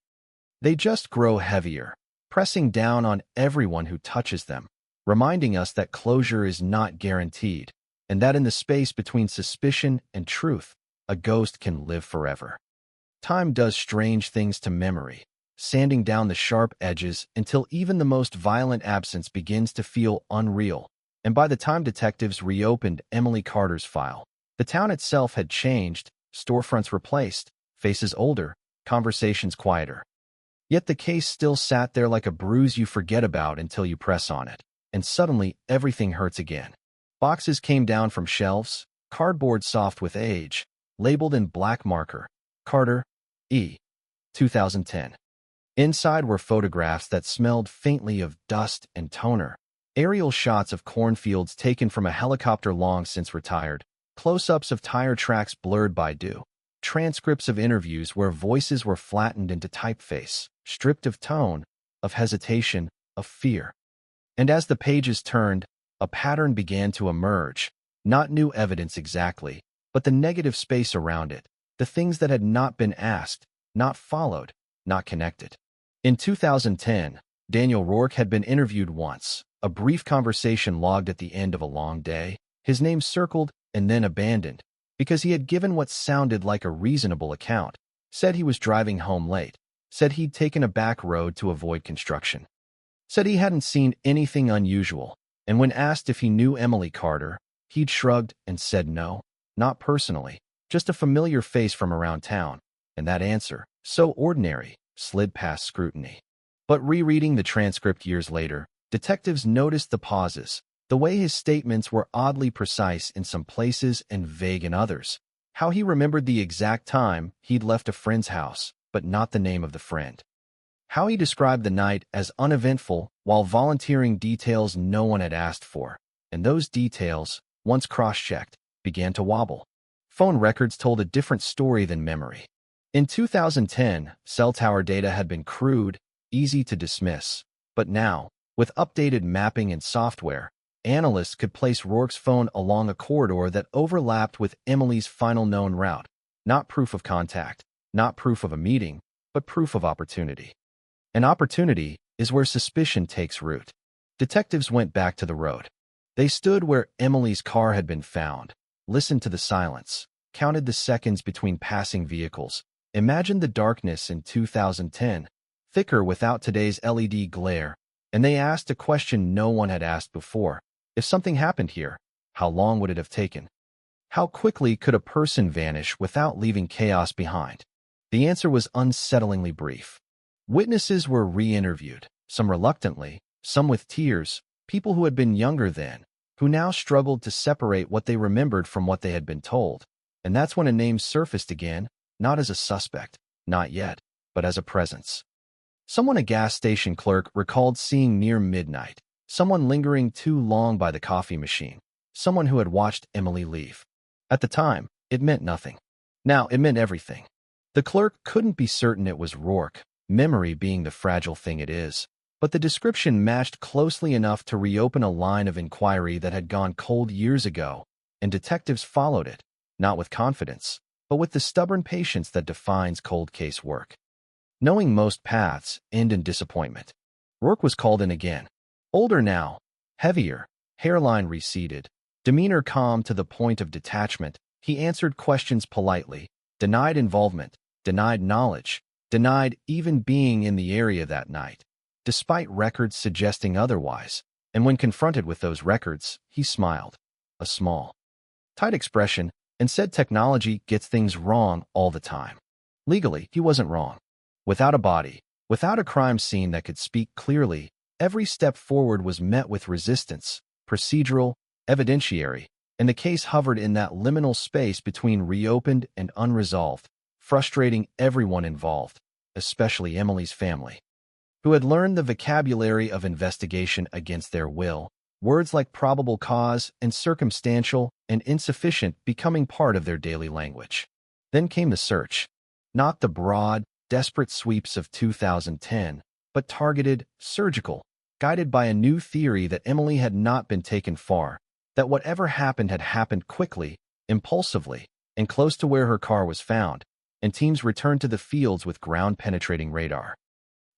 They just grow heavier, pressing down on everyone who touches them, reminding us that closure is not guaranteed, and that in the space between suspicion and truth, a ghost can live forever. Time does strange things to memory, sanding down the sharp edges until even the most violent absence begins to feel unreal. And by the time detectives reopened Emily Carter's file, the town itself had changed, storefronts replaced, faces older, conversations quieter. Yet the case still sat there like a bruise you forget about until you press on it, and suddenly everything hurts again. Boxes came down from shelves, cardboard soft with age, labeled in black marker, Carter, E. 2010. Inside were photographs that smelled faintly of dust and toner, aerial shots of cornfields taken from a helicopter long since retired, close-ups of tire tracks blurred by dew, transcripts of interviews where voices were flattened into typeface, stripped of tone, of hesitation, of fear. And as the pages turned, a pattern began to emerge, not new evidence exactly, but the negative space around it, the things that had not been asked, not followed, not connected. In 2010, Daniel Rourke had been interviewed once, a brief conversation logged at the end of a long day, his name circled and then abandoned, because he had given what sounded like a reasonable account, said he was driving home late, said he'd taken a back road to avoid construction, said he hadn't seen anything unusual, and when asked if he knew Emily Carter, he'd shrugged and said no, not personally, just a familiar face from around town, and that answer, so ordinary, slid past scrutiny. But rereading the transcript years later, detectives noticed the pauses, the way his statements were oddly precise in some places and vague in others, how he remembered the exact time he'd left a friend's house, but not the name of the friend, how he described the night as uneventful while volunteering details no one had asked for, and those details, once cross-checked, began to wobble. Phone records told a different story than memory. In 2010, cell tower data had been crude, easy to dismiss, but now, with updated mapping and software, analysts could place Rourke's phone along a corridor that overlapped with Emily's final known route, not proof of contact, not proof of a meeting, but proof of opportunity. And opportunity is where suspicion takes root. Detectives went back to the road. They stood where Emily's car had been found, listened to the silence, counted the seconds between passing vehicles, imagined the darkness in 2010, thicker without today's LED glare, and they asked a question no one had asked before. If something happened here, how long would it have taken? How quickly could a person vanish without leaving chaos behind? The answer was unsettlingly brief. Witnesses were re-interviewed, some reluctantly, some with tears, people who had been younger then, who now struggled to separate what they remembered from what they had been told. And that's when a name surfaced again, not as a suspect, not yet, but as a presence. Someone a gas station clerk recalled seeing near midnight, someone lingering too long by the coffee machine, someone who had watched Emily leave. At the time, it meant nothing. Now it meant everything. The clerk couldn't be certain it was Rourke, memory being the fragile thing it is, but the description matched closely enough to reopen a line of inquiry that had gone cold years ago, and detectives followed it, not with confidence, but with the stubborn patience that defines cold case work. Knowing most paths end in disappointment, Rourke was called in again. Older now, heavier, hairline receded, demeanor calm to the point of detachment, he answered questions politely, denied involvement, denied knowledge, denied even being in the area that night, despite records suggesting otherwise, and when confronted with those records, he smiled, a small, tight expression, and said technology gets things wrong all the time. Legally, he wasn't wrong. Without a body, without a crime scene that could speak clearly, every step forward was met with resistance, procedural, evidentiary, and the case hovered in that liminal space between reopened and unresolved, frustrating everyone involved, especially Emily's family, who had learned the vocabulary of investigation against their will, words like probable cause and circumstantial and insufficient becoming part of their daily language. Then came the search. Not the broad, desperate sweeps of 2010, but targeted, surgical, guided by a new theory that Emily had not been taken far, that whatever happened had happened quickly, impulsively, and close to where her car was found, and teams returned to the fields with ground-penetrating radar.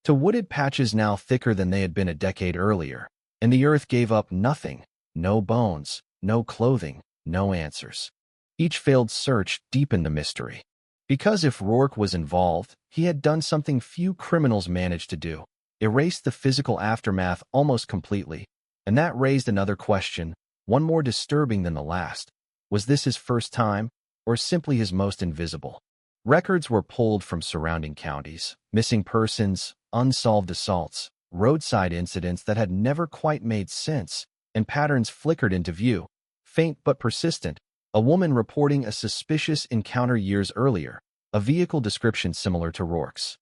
To wooded patches now thicker than they had been a decade earlier, and the earth gave up nothing, no bones, no clothing, no answers. Each failed search deepened the mystery. Because if Rourke was involved, he had done something few criminals managed to do, erased the physical aftermath almost completely, and that raised another question, one more disturbing than the last. Was this his first time, or simply his most invisible? Records were pulled from surrounding counties, missing persons, unsolved assaults, roadside incidents that had never quite made sense, and patterns flickered into view, faint but persistent. A woman reporting a suspicious encounter years earlier, a vehicle description similar to Rourke's.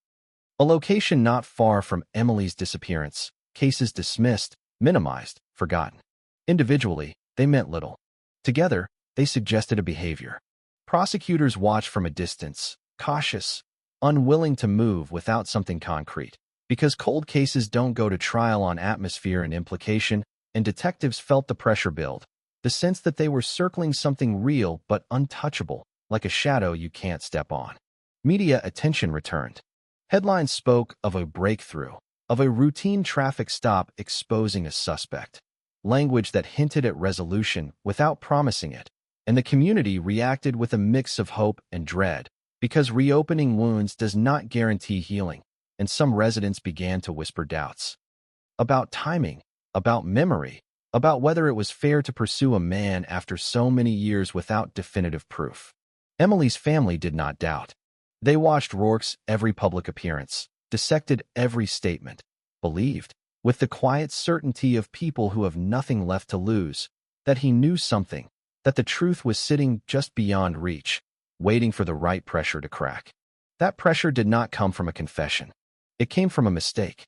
A location not far from Emily's disappearance, cases dismissed, minimized, forgotten. Individually, they meant little. Together, they suggested a behavior. Prosecutors watched from a distance, cautious, unwilling to move without something concrete, because cold cases don't go to trial on atmosphere and implication, and detectives felt the pressure build. The sense that they were circling something real but untouchable, like a shadow you can't step on. Media attention returned. Headlines spoke of a breakthrough, of a routine traffic stop exposing a suspect. Language that hinted at resolution without promising it, and the community reacted with a mix of hope and dread, because reopening wounds does not guarantee healing, and some residents began to whisper doubts. About timing, about memory, about whether it was fair to pursue a man after so many years without definitive proof. Emily's family did not doubt. They watched Rourke's every public appearance, dissected every statement, believed, with the quiet certainty of people who have nothing left to lose, that he knew something, that the truth was sitting just beyond reach, waiting for the right pressure to crack. That pressure did not come from a confession. It came from a mistake.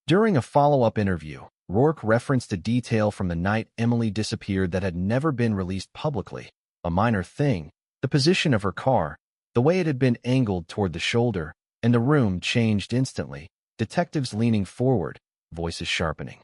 During a follow-up interview, Rourke referenced a detail from the night Emily disappeared that had never been released publicly, a minor thing, the position of her car, the way it had been angled toward the shoulder, and the room changed instantly, detectives leaning forward, voices sharpening.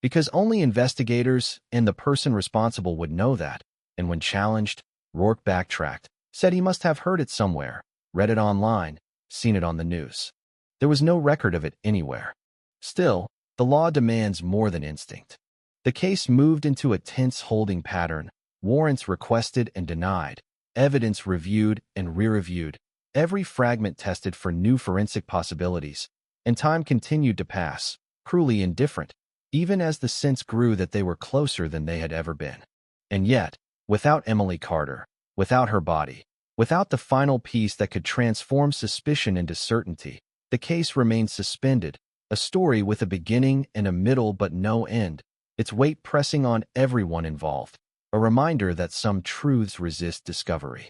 Because only investigators and the person responsible would know that, and when challenged, Rourke backtracked, said he must have heard it somewhere, read it online, seen it on the news. There was no record of it anywhere. Still, the the law demands more than instinct. The case moved into a tense holding pattern, warrants requested and denied, evidence reviewed and re-reviewed, every fragment tested for new forensic possibilities, and time continued to pass, cruelly indifferent, even as the sense grew that they were closer than they had ever been. And yet, without Emily Carter, without her body, without the final piece that could transform suspicion into certainty, the case remained suspended, a story with a beginning and a middle but no end, its weight pressing on everyone involved, a reminder that some truths resist discovery.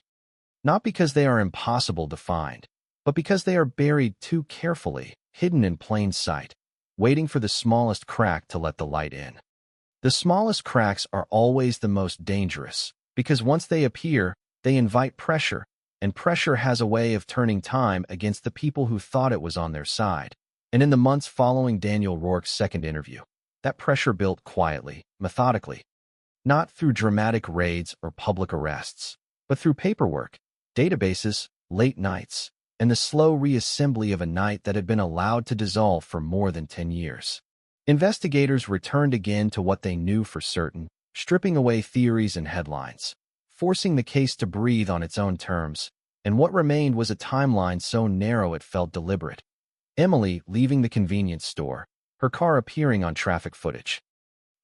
Not because they are impossible to find, but because they are buried too carefully, hidden in plain sight, waiting for the smallest crack to let the light in. The smallest cracks are always the most dangerous, because once they appear, they invite pressure, and pressure has a way of turning time against the people who thought it was on their side. And in the months following Daniel Rourke's second interview, that pressure built quietly, methodically, not through dramatic raids or public arrests, but through paperwork, databases, late nights, and the slow reassembly of a night that had been allowed to dissolve for more than 10 years. Investigators returned again to what they knew for certain, stripping away theories and headlines, forcing the case to breathe on its own terms, and what remained was a timeline so narrow it felt deliberate. Emily leaving the convenience store, her car appearing on traffic footage.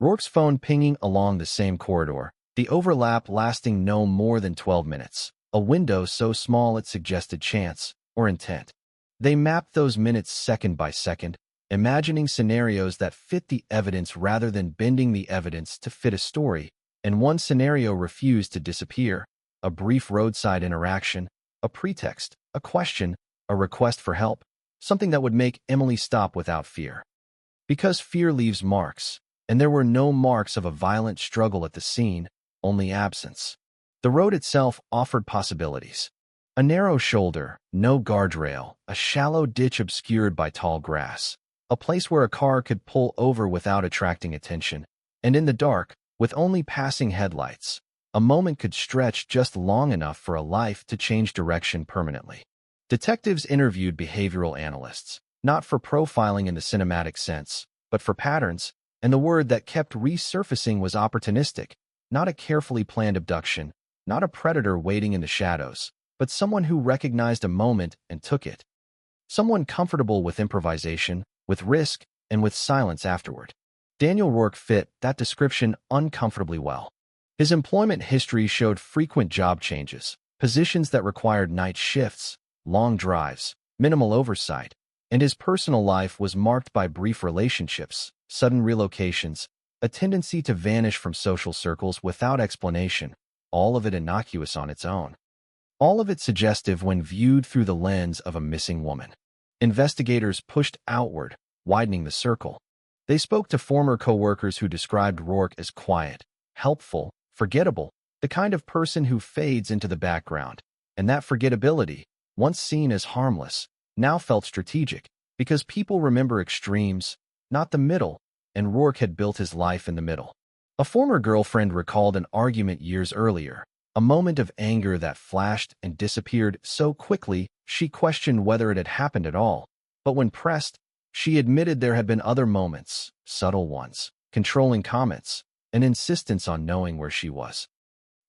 Rourke's phone pinging along the same corridor, the overlap lasting no more than 12 minutes, a window so small it suggested chance or intent. They mapped those minutes second by second, imagining scenarios that fit the evidence rather than bending the evidence to fit a story, and one scenario refused to disappear, a brief roadside interaction, a pretext, a question, a request for help, something that would make Emily stop without fear. Because fear leaves marks, and there were no marks of a violent struggle at the scene, only absence. The road itself offered possibilities. A narrow shoulder, no guardrail, a shallow ditch obscured by tall grass, a place where a car could pull over without attracting attention, and in the dark, with only passing headlights, a moment could stretch just long enough for a life to change direction permanently. Detectives interviewed behavioral analysts, not for profiling in the cinematic sense, but for patterns, and the word that kept resurfacing was opportunistic, not a carefully planned abduction, not a predator waiting in the shadows, but someone who recognized a moment and took it. Someone comfortable with improvisation, with risk, and with silence afterward. Daniel Rourke fit that description uncomfortably well. His employment history showed frequent job changes, positions that required night shifts, long drives, minimal oversight, and his personal life was marked by brief relationships, sudden relocations, a tendency to vanish from social circles without explanation, all of it innocuous on its own. All of it suggestive when viewed through the lens of a missing woman. Investigators pushed outward, widening the circle. They spoke to former co-workers who described Rourke as quiet, helpful, forgettable, the kind of person who fades into the background, and that forgettability, once seen as harmless, now felt strategic, because people remember extremes, not the middle, and Rourke had built his life in the middle. A former girlfriend recalled an argument years earlier, a moment of anger that flashed and disappeared so quickly she questioned whether it had happened at all, but when pressed, she admitted there had been other moments, subtle ones, controlling comments, an insistence on knowing where she was,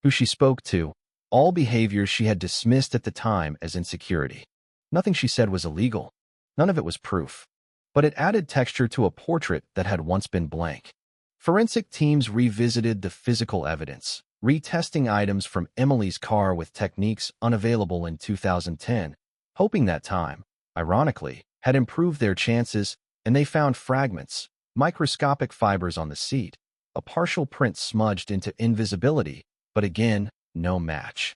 who she spoke to, all behaviors she had dismissed at the time as insecurity. Nothing she said was illegal. None of it was proof. But it added texture to a portrait that had once been blank. Forensic teams revisited the physical evidence, retesting items from Emily's car with techniques unavailable in 2010, hoping that time, ironically, had improved their chances, and they found fragments, microscopic fibers on the seat, a partial print smudged into invisibility, but again, no match.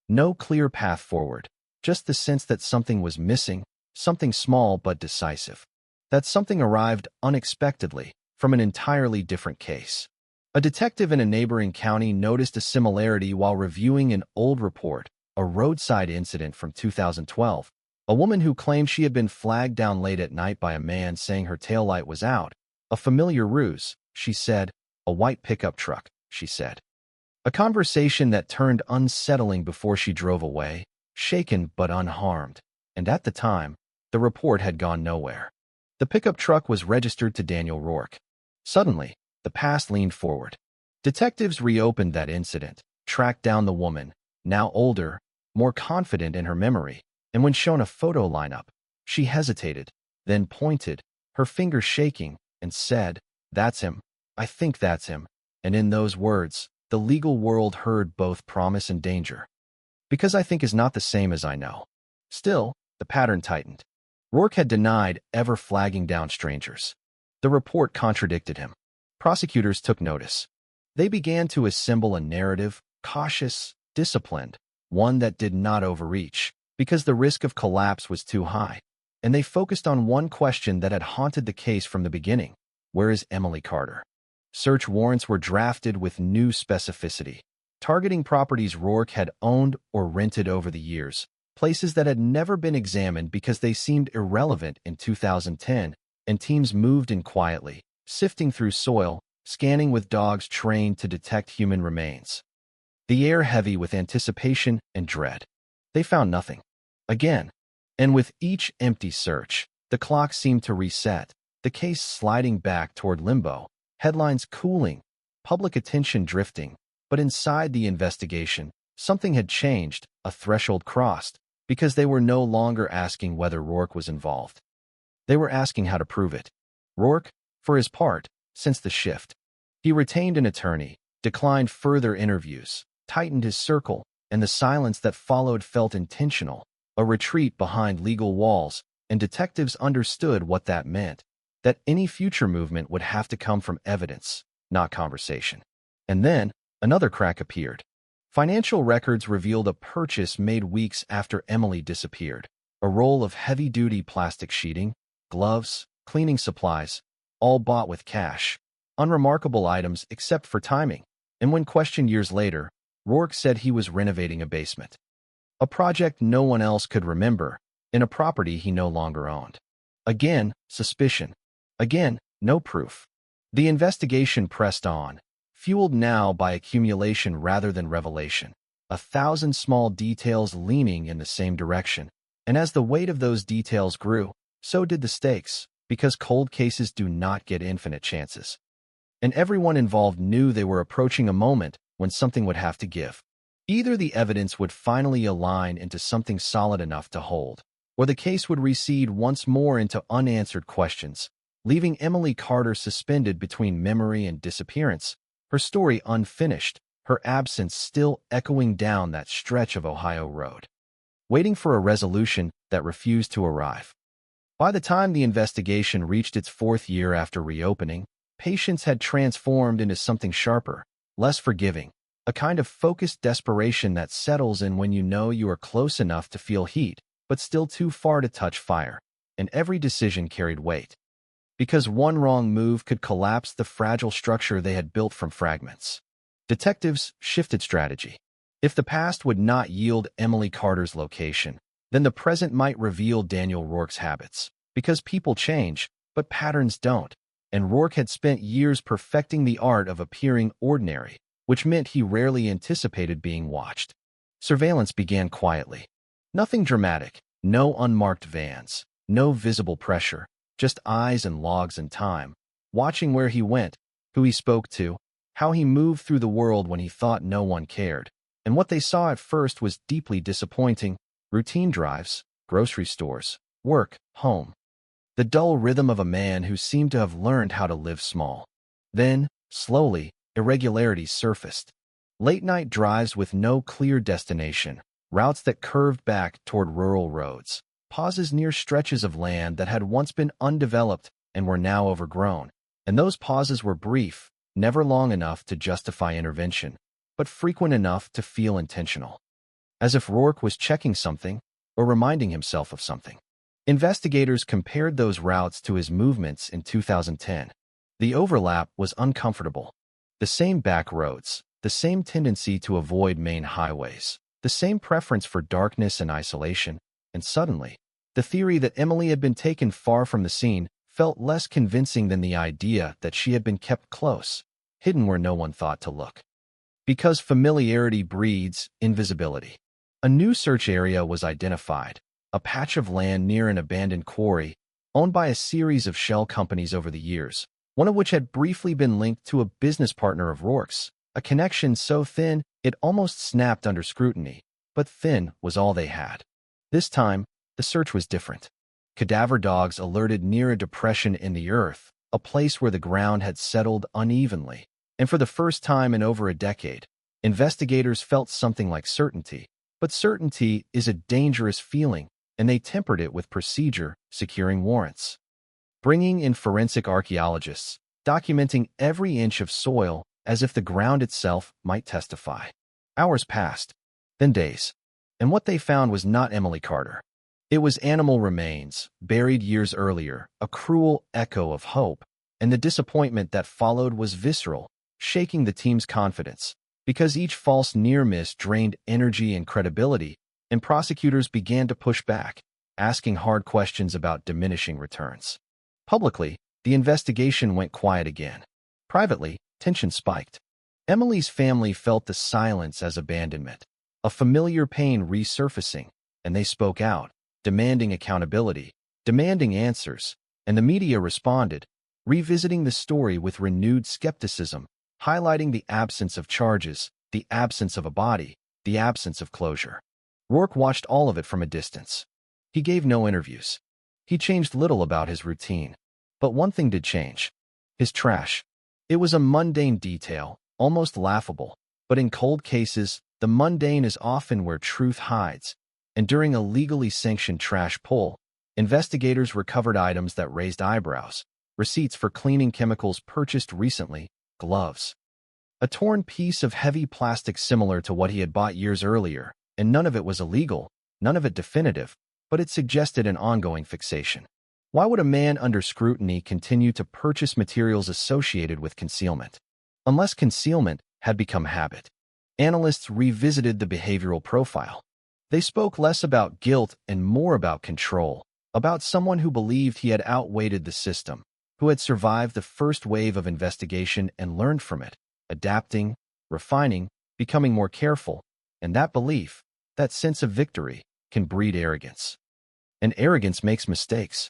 No clear path forward, just the sense that something was missing, something small but decisive. That something arrived unexpectedly from an entirely different case. A detective in a neighboring county noticed a similarity while reviewing an old report, a roadside incident from 2012. A woman who claimed she had been flagged down late at night by a man saying her taillight was out. A familiar ruse, she said. A white pickup truck, she said. A conversation that turned unsettling before she drove away, shaken but unharmed. And at the time, the report had gone nowhere. The pickup truck was registered to Daniel Rourke. Suddenly, the past leaned forward. Detectives reopened that incident, tracked down the woman, now older, more confident in her memory, and when shown a photo lineup, she hesitated, then pointed, her finger shaking, and said, "That's him. I think that's him." And in those words, the legal world heard both promise and danger. Because I think is not the same as I know. Still, the pattern tightened. Rourke had denied ever flagging down strangers. The report contradicted him. Prosecutors took notice. They began to assemble a narrative, cautious, disciplined, one that did not overreach, because the risk of collapse was too high. And they focused on one question that had haunted the case from the beginning. Where is Emily Carter? Search warrants were drafted with new specificity, targeting properties Rourke had owned or rented over the years, places that had never been examined because they seemed irrelevant in 2010, and teams moved in quietly, sifting through soil, scanning with dogs trained to detect human remains. The air heavy with anticipation and dread. They found nothing. Again. And with each empty search, the clock seemed to reset, the case sliding back toward limbo, headlines cooling, public attention drifting. But inside the investigation, something had changed, a threshold crossed, because they were no longer asking whether Rourke was involved. They were asking how to prove it. Rourke, for his part, sensed the shift. He retained an attorney, declined further interviews, tightened his circle, and the silence that followed felt intentional, a retreat behind legal walls, and detectives understood what that meant, that any future movement would have to come from evidence, not conversation. And then, another crack appeared. Financial records revealed a purchase made weeks after Emily disappeared, a roll of heavy-duty plastic sheeting, gloves, cleaning supplies, all bought with cash, unremarkable items except for timing, and when questioned years later, Rourke said he was renovating a basement. A project no one else could remember, in a property he no longer owned. Again, suspicion. Again, no proof. The investigation pressed on, fueled now by accumulation rather than revelation, 1,000 small details leaning in the same direction. And as the weight of those details grew, so did the stakes, because cold cases do not get infinite chances. And everyone involved knew they were approaching a moment when something would have to give. Either the evidence would finally align into something solid enough to hold, or the case would recede once more into unanswered questions, leaving Emily Carter suspended between memory and disappearance, her story unfinished, her absence still echoing down that stretch of Ohio road, waiting for a resolution that refused to arrive. By the time the investigation reached its 4th year after reopening, patience had transformed into something sharper, less forgiving, a kind of focused desperation that settles in when you know you are close enough to feel heat, but still too far to touch fire, and every decision carried weight. Because one wrong move could collapse the fragile structure they had built from fragments. Detectives shifted strategy. If the past would not yield Emily Carter's location, then the present might reveal Daniel Rourke's habits. Because people change, but patterns don't, and Rourke had spent years perfecting the art of appearing ordinary, which meant he rarely anticipated being watched. Surveillance began quietly. Nothing dramatic, no unmarked vans, no visible pressure, just eyes and logs and time, watching where he went, who he spoke to, how he moved through the world when he thought no one cared. And what they saw at first was deeply disappointing: routine drives, grocery stores, work, home. The dull rhythm of a man who seemed to have learned how to live small. Then, slowly, irregularities surfaced. Late-night drives with no clear destination, routes that curved back toward rural roads, pauses near stretches of land that had once been undeveloped and were now overgrown. And those pauses were brief, never long enough to justify intervention, but frequent enough to feel intentional. As if Rourke was checking something or reminding himself of something. Investigators compared those routes to his movements in 2010. The overlap was uncomfortable. The same back roads, the same tendency to avoid main highways, the same preference for darkness and isolation, and suddenly, the theory that Emily had been taken far from the scene felt less convincing than the idea that she had been kept close, hidden where no one thought to look. Because familiarity breeds invisibility. A new search area was identified, a patch of land near an abandoned quarry, owned by a series of shell companies over the years, one of which had briefly been linked to a business partner of Rourke's, a connection so thin it almost snapped under scrutiny, but thin was all they had. This time, the search was different. Cadaver dogs alerted near a depression in the earth, a place where the ground had settled unevenly, and for the first time in over a decade, investigators felt something like certainty. But certainty is a dangerous feeling, and they tempered it with procedure, securing warrants. Bringing in forensic archaeologists, documenting every inch of soil as if the ground itself might testify. Hours passed, then days, and what they found was not Emily Carter. It was animal remains, buried years earlier, a cruel echo of hope, and the disappointment that followed was visceral, shaking the team's confidence, because each false near-miss drained energy and credibility, and prosecutors began to push back, asking hard questions about diminishing returns. Publicly, the investigation went quiet again. Privately, tension spiked. Emily's family felt the silence as abandonment, a familiar pain resurfacing, and they spoke out, demanding accountability, demanding answers, and the media responded, revisiting the story with renewed skepticism, highlighting the absence of charges, the absence of a body, the absence of closure. Rourke watched all of it from a distance. He gave no interviews. He changed little about his routine. But one thing did change. His trash. It was a mundane detail, almost laughable, but in cold cases, the mundane is often where truth hides, and during a legally sanctioned trash pull, investigators recovered items that raised eyebrows, receipts for cleaning chemicals purchased recently, gloves. A torn piece of heavy plastic similar to what he had bought years earlier, and none of it was illegal, none of it definitive, but it suggested an ongoing fixation. Why would a man under scrutiny continue to purchase materials associated with concealment? Unless concealment had become habit. Analysts revisited the behavioral profile. They spoke less about guilt and more about control, about someone who believed he had outweighed the system, who had survived the first wave of investigation and learned from it, adapting, refining, becoming more careful, and that belief, that sense of victory, can breed arrogance. And arrogance makes mistakes.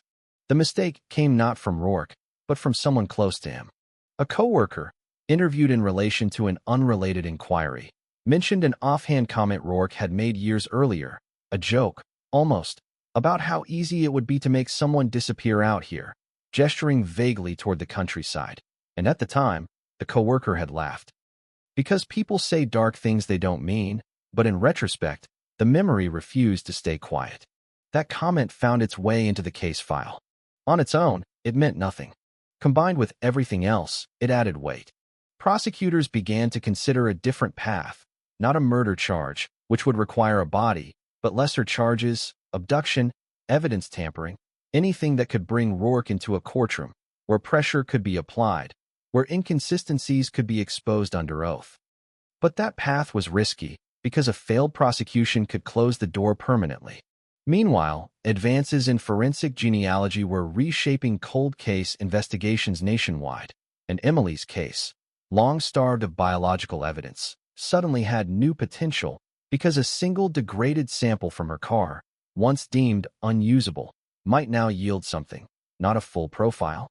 The mistake came not from Rourke, but from someone close to him. A coworker, interviewed in relation to an unrelated inquiry, mentioned an offhand comment Rourke had made years earlier, a joke, almost, about how easy it would be to make someone disappear out here, gesturing vaguely toward the countryside. And at the time, the coworker had laughed. Because people say dark things they don't mean, but in retrospect, the memory refused to stay quiet. That comment found its way into the case file. On its own, it meant nothing. Combined with everything else, it added weight. Prosecutors began to consider a different path, not a murder charge, which would require a body, but lesser charges, abduction, evidence tampering, anything that could bring Rourke into a courtroom, where pressure could be applied, where inconsistencies could be exposed under oath. But that path was risky, because a failed prosecution could close the door permanently. Meanwhile, advances in forensic genealogy were reshaping cold case investigations nationwide, and Emily's case, long starved of biological evidence, suddenly had new potential because a single degraded sample from her car, once deemed unusable, might now yield something, not a full profile,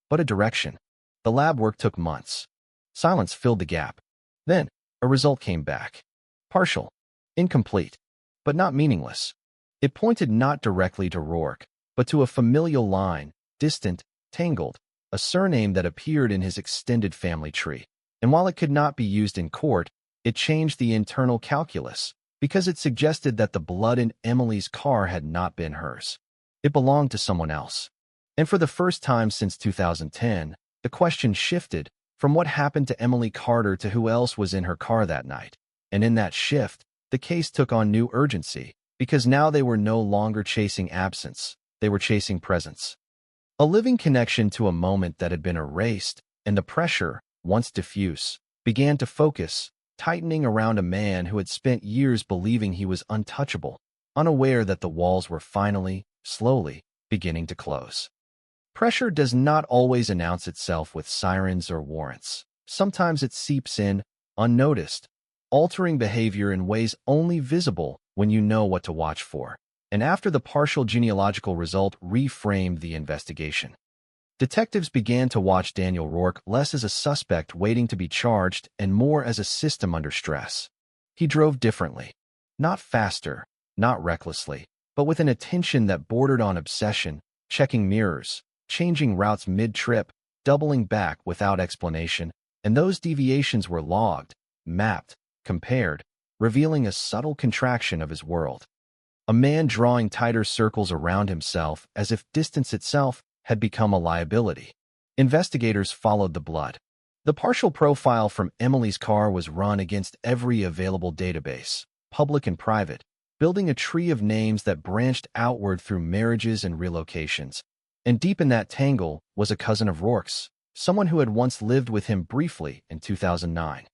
but a direction. The lab work took months. Silence filled the gap. Then, a result came back. Partial, incomplete, but not meaningless. It pointed not directly to Rourke, but to a familial line, distant, tangled, a surname that appeared in his extended family tree. And while it could not be used in court, it changed the internal calculus, because it suggested that the blood in Emily's car had not been hers. It belonged to someone else. And for the first time since 2010, the question shifted from what happened to Emily Carter to who else was in her car that night. And in that shift, the case took on new urgency, because now they were no longer chasing absence, they were chasing presence. A living connection to a moment that had been erased, and the pressure, once diffuse, began to focus, tightening around a man who had spent years believing he was untouchable, unaware that the walls were finally, slowly, beginning to close. Pressure does not always announce itself with sirens or warrants. Sometimes it seeps in, unnoticed, altering behavior in ways only visible when you know what to watch for. and after the partial genealogical result reframed the investigation. Detectives began to watch Daniel Rourke less as a suspect waiting to be charged and more as a system under stress. He drove differently. Not faster, not recklessly, but with an attention that bordered on obsession, checking mirrors, changing routes mid-trip, doubling back without explanation, and those deviations were logged, mapped, compared, revealing a subtle contraction of his world. A man drawing tighter circles around himself as if distance itself had become a liability. Investigators followed the blood. The partial profile from Emily's car was run against every available database, public and private, building a tree of names that branched outward through marriages and relocations. And deep in that tangle was a cousin of Rourke's, someone who had once lived with him briefly in 2009.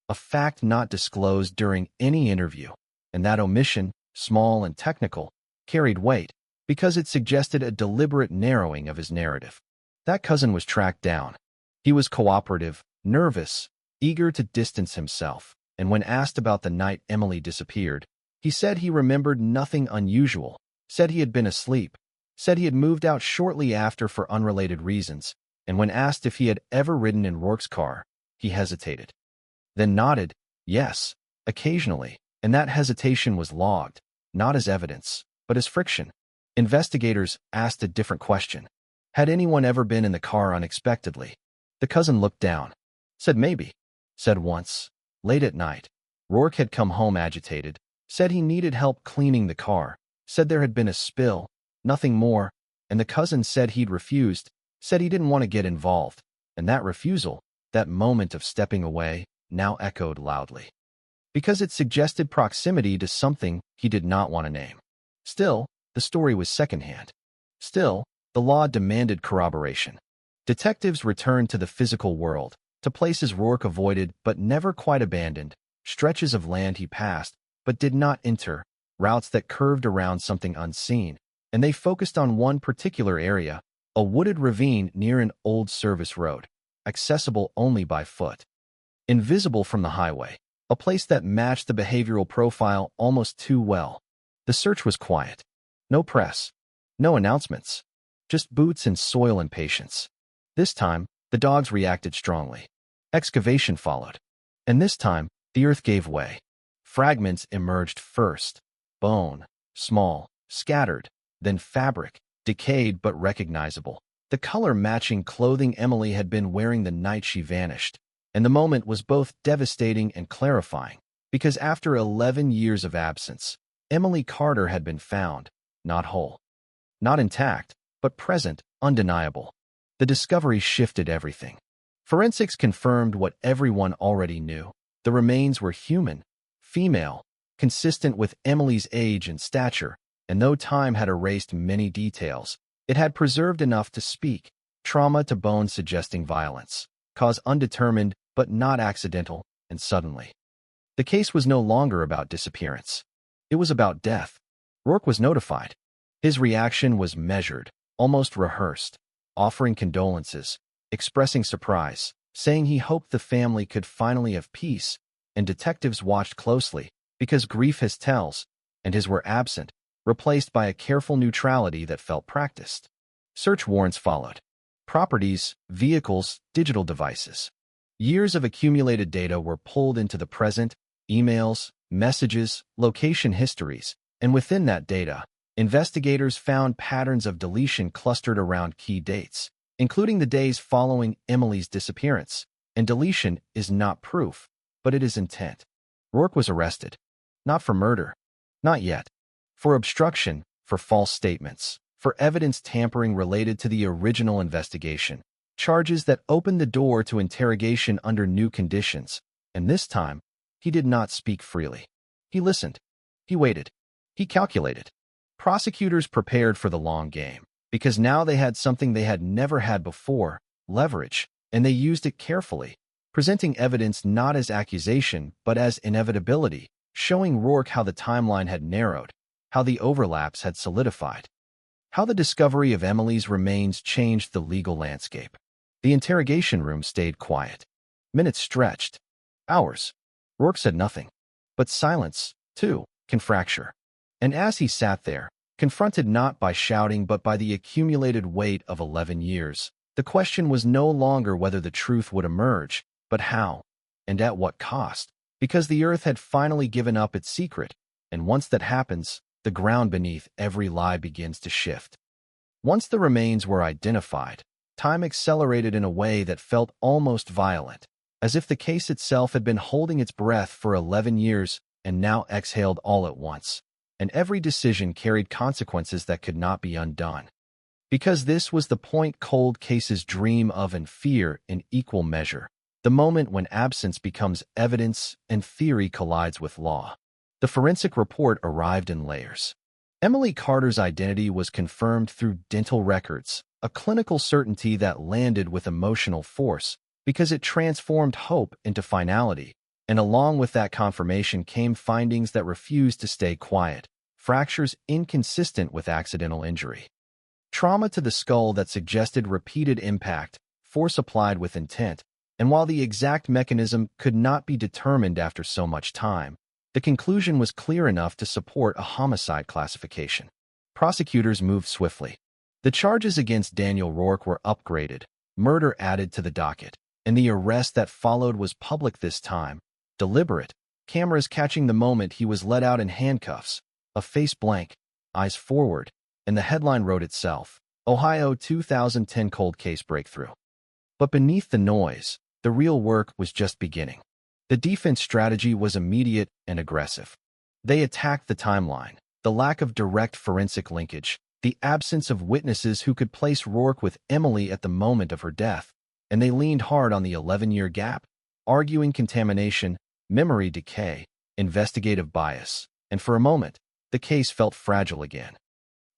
A fact not disclosed during any interview, and that omission, small and technical, carried weight because it suggested a deliberate narrowing of his narrative. That cousin was tracked down. He was cooperative, nervous, eager to distance himself, and when asked about the night Emily disappeared, he said he remembered nothing unusual, said he had been asleep, said he had moved out shortly after for unrelated reasons, and when asked if he had ever ridden in Rourke's car, he hesitated. Then nodded, yes, occasionally, and that hesitation was logged, not as evidence, but as friction. Investigators asked a different question. Had anyone ever been in the car unexpectedly? The cousin looked down, said maybe, said once, late at night. Rourke had come home agitated, said he needed help cleaning the car, said there had been a spill, nothing more, and the cousin said he'd refused, said he didn't want to get involved, and that refusal, that moment of stepping away, now echoed loudly. Because it suggested proximity to something he did not want to name. Still, the story was secondhand. Still, the law demanded corroboration. Detectives returned to the physical world, to places Rourke avoided but never quite abandoned, stretches of land he passed but did not enter, routes that curved around something unseen, and they focused on one particular area, a wooded ravine near an old service road, accessible only by foot. Invisible from the highway, a place that matched the behavioral profile almost too well. The search was quiet. No press. No announcements. Just boots and soil and patience. This time, the dogs reacted strongly. Excavation followed. And this time, the earth gave way. Fragments emerged first. Bone, small, scattered, then fabric, decayed but recognizable. The color matching clothing Emily had been wearing the night she vanished. And the moment was both devastating and clarifying, because after 11 years of absence, Emily Carter had been found, not whole. Not intact, but present, undeniable. The discovery shifted everything. Forensics confirmed what everyone already knew. The remains were human, female, consistent with Emily's age and stature, and though time had erased many details, it had preserved enough to speak, trauma to bone suggesting violence, cause undetermined but not accidental, and suddenly. The case was no longer about disappearance. It was about death. Rourke was notified. His reaction was measured, almost rehearsed, offering condolences, expressing surprise, saying he hoped the family could finally have peace, and detectives watched closely, because grief has tells, and his were absent, replaced by a careful neutrality that felt practiced. Search warrants followed. Properties, vehicles, digital devices. Years of accumulated data were pulled into the present, emails, messages, location histories, and within that data, investigators found patterns of deletion clustered around key dates, including the days following Emily's disappearance. And deletion is not proof, but it is intent. Rourke was arrested. Not for murder. Not yet. For obstruction, for false statements, for evidence tampering related to the original investigation. Charges that opened the door to interrogation under new conditions, and this time, he did not speak freely. He listened. He waited. He calculated. Prosecutors prepared for the long game, because now they had something they had never had before, leverage, and they used it carefully, presenting evidence not as accusation but as inevitability, showing Rourke how the timeline had narrowed, how the overlaps had solidified, how the discovery of Emily's remains changed the legal landscape. The interrogation room stayed quiet. Minutes stretched. Hours. Rourke said nothing. But silence, too, can fracture. And as he sat there, Confronted not by shouting but by the accumulated weight of 11 years, the question was no longer whether the truth would emerge, but how, and at what cost, because the earth had finally given up its secret, and once that happens, the ground beneath every lie begins to shift. Once the remains were identified, time accelerated in a way that felt almost violent, as if the case itself had been holding its breath for 11 years and now exhaled all at once, and every decision carried consequences that could not be undone. Because this was the point cold cases dream of and fear in equal measure, the moment when absence becomes evidence and theory collides with law. The forensic report arrived in layers. Emily Carter's identity was confirmed through dental records, a clinical certainty that landed with emotional force because it transformed hope into finality, and along with that confirmation came findings that refused to stay quiet: fractures inconsistent with accidental injury, trauma to the skull that suggested repeated impact, force applied with intent, and while the exact mechanism could not be determined after so much time, the conclusion was clear enough to support a homicide classification. Prosecutors moved swiftly. The charges against Daniel Rourke were upgraded, murder added to the docket, and the arrest that followed was public this time, deliberate, cameras catching the moment he was let out in handcuffs, a face blank, eyes forward, and the headline wrote itself: Ohio 2010 Cold Case Breakthrough. But beneath the noise, the real work was just beginning. The defense strategy was immediate and aggressive. They attacked the timeline, the lack of direct forensic linkage, the absence of witnesses who could place Rourke with Emily at the moment of her death, and they leaned hard on the 11-year gap, arguing contamination, memory decay, investigative bias, and for a moment, the case felt fragile again,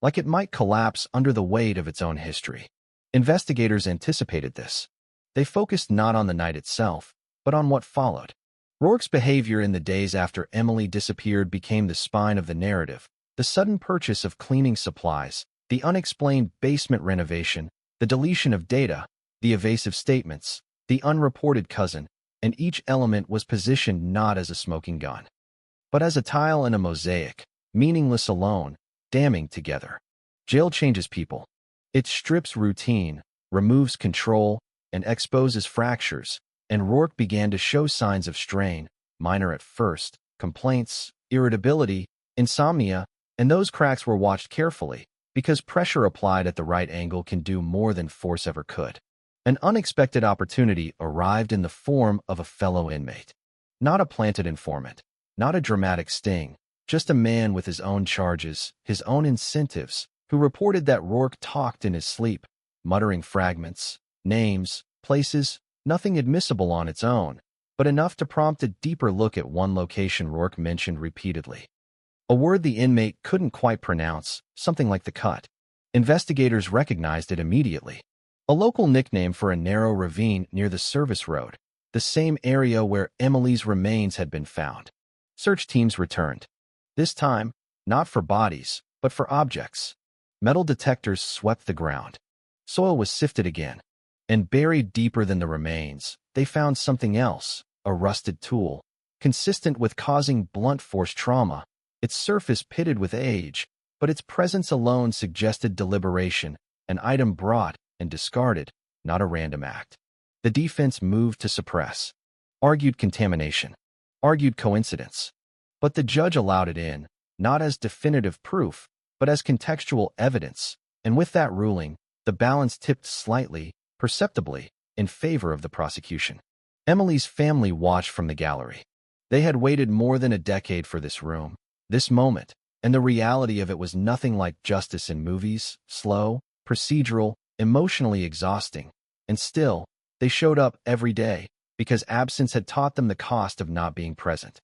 like it might collapse under the weight of its own history. Investigators anticipated this. They focused not on the night itself, but on what followed. Rourke's behavior in the days after Emily disappeared became the spine of the narrative: the sudden purchase of cleaning supplies, the unexplained basement renovation, the deletion of data, the evasive statements, the unreported cousin, and each element was positioned not as a smoking gun, but as a tile in a mosaic, meaningless alone, damning together. Jail changes people. It strips routine, removes control, and exposes fractures, and Rourke began to show signs of strain, minor at first, complaints, irritability, insomnia, and those cracks were watched carefully, because pressure applied at the right angle can do more than force ever could. An unexpected opportunity arrived in the form of a fellow inmate. Not a planted informant, not a dramatic sting, just a man with his own charges, his own incentives, who reported that Rourke talked in his sleep, muttering fragments, names, places, nothing admissible on its own, but enough to prompt a deeper look at one location Rourke mentioned repeatedly. A word the inmate couldn't quite pronounce, something like the cut. Investigators recognized it immediately. A local nickname for a narrow ravine near the service road, the same area where Emily's remains had been found. Search teams returned. This time, not for bodies, but for objects. Metal detectors swept the ground. Soil was sifted again. And buried deeper than the remains, they found something else, a rusted tool, consistent with causing blunt force trauma, its surface pitted with age, but its presence alone suggested deliberation, an item brought and discarded, not a random act. The defense moved to suppress, argued contamination, argued coincidence. But the judge allowed it in, not as definitive proof, but as contextual evidence, and with that ruling, the balance tipped slightly, perceptibly, in favor of the prosecution. Emily's family watched from the gallery. They had waited more than a decade for this room, this moment, and the reality of it was nothing like justice in movies: slow, procedural, emotionally exhausting. And still, they showed up every day, because absence had taught them the cost of not being present.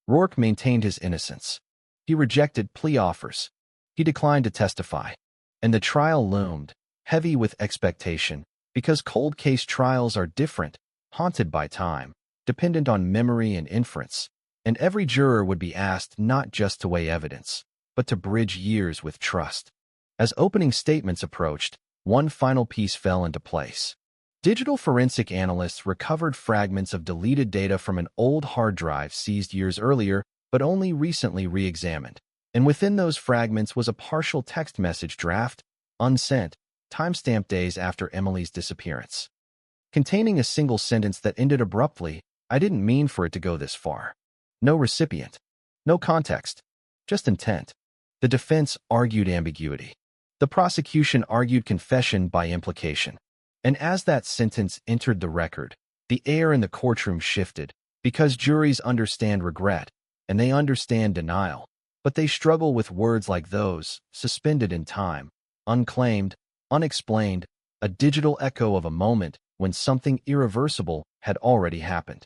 Rourke maintained his innocence. He rejected plea offers. He declined to testify. And the trial loomed, heavy with expectation, because cold case trials are different, haunted by time, dependent on memory and inference, and every juror would be asked not just to weigh evidence, but to bridge years with trust. As opening statements approached, one final piece fell into place. Digital forensic analysts recovered fragments of deleted data from an old hard drive seized years earlier, but only recently re-examined. And within those fragments was a partial text message draft, unsent, timestamped days after Emily's disappearance, containing a single sentence that ended abruptly. "I didn't mean for it to go this far." No recipient, no context, just intent. The defense argued ambiguity. The prosecution argued confession by implication. And as that sentence entered the record, the air in the courtroom shifted, because juries understand regret, and they understand denial, but they struggle with words like those, suspended in time, unclaimed, unexplained, a digital echo of a moment when something irreversible had already happened.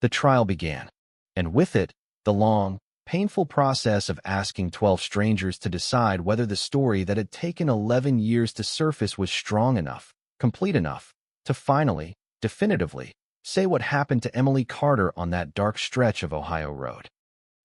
The trial began, and with it, the long, painful process of asking 12 strangers to decide whether the story that had taken 11 years to surface was strong enough, complete enough, to finally, definitively, say what happened to Emily Carter on that dark stretch of Ohio Road.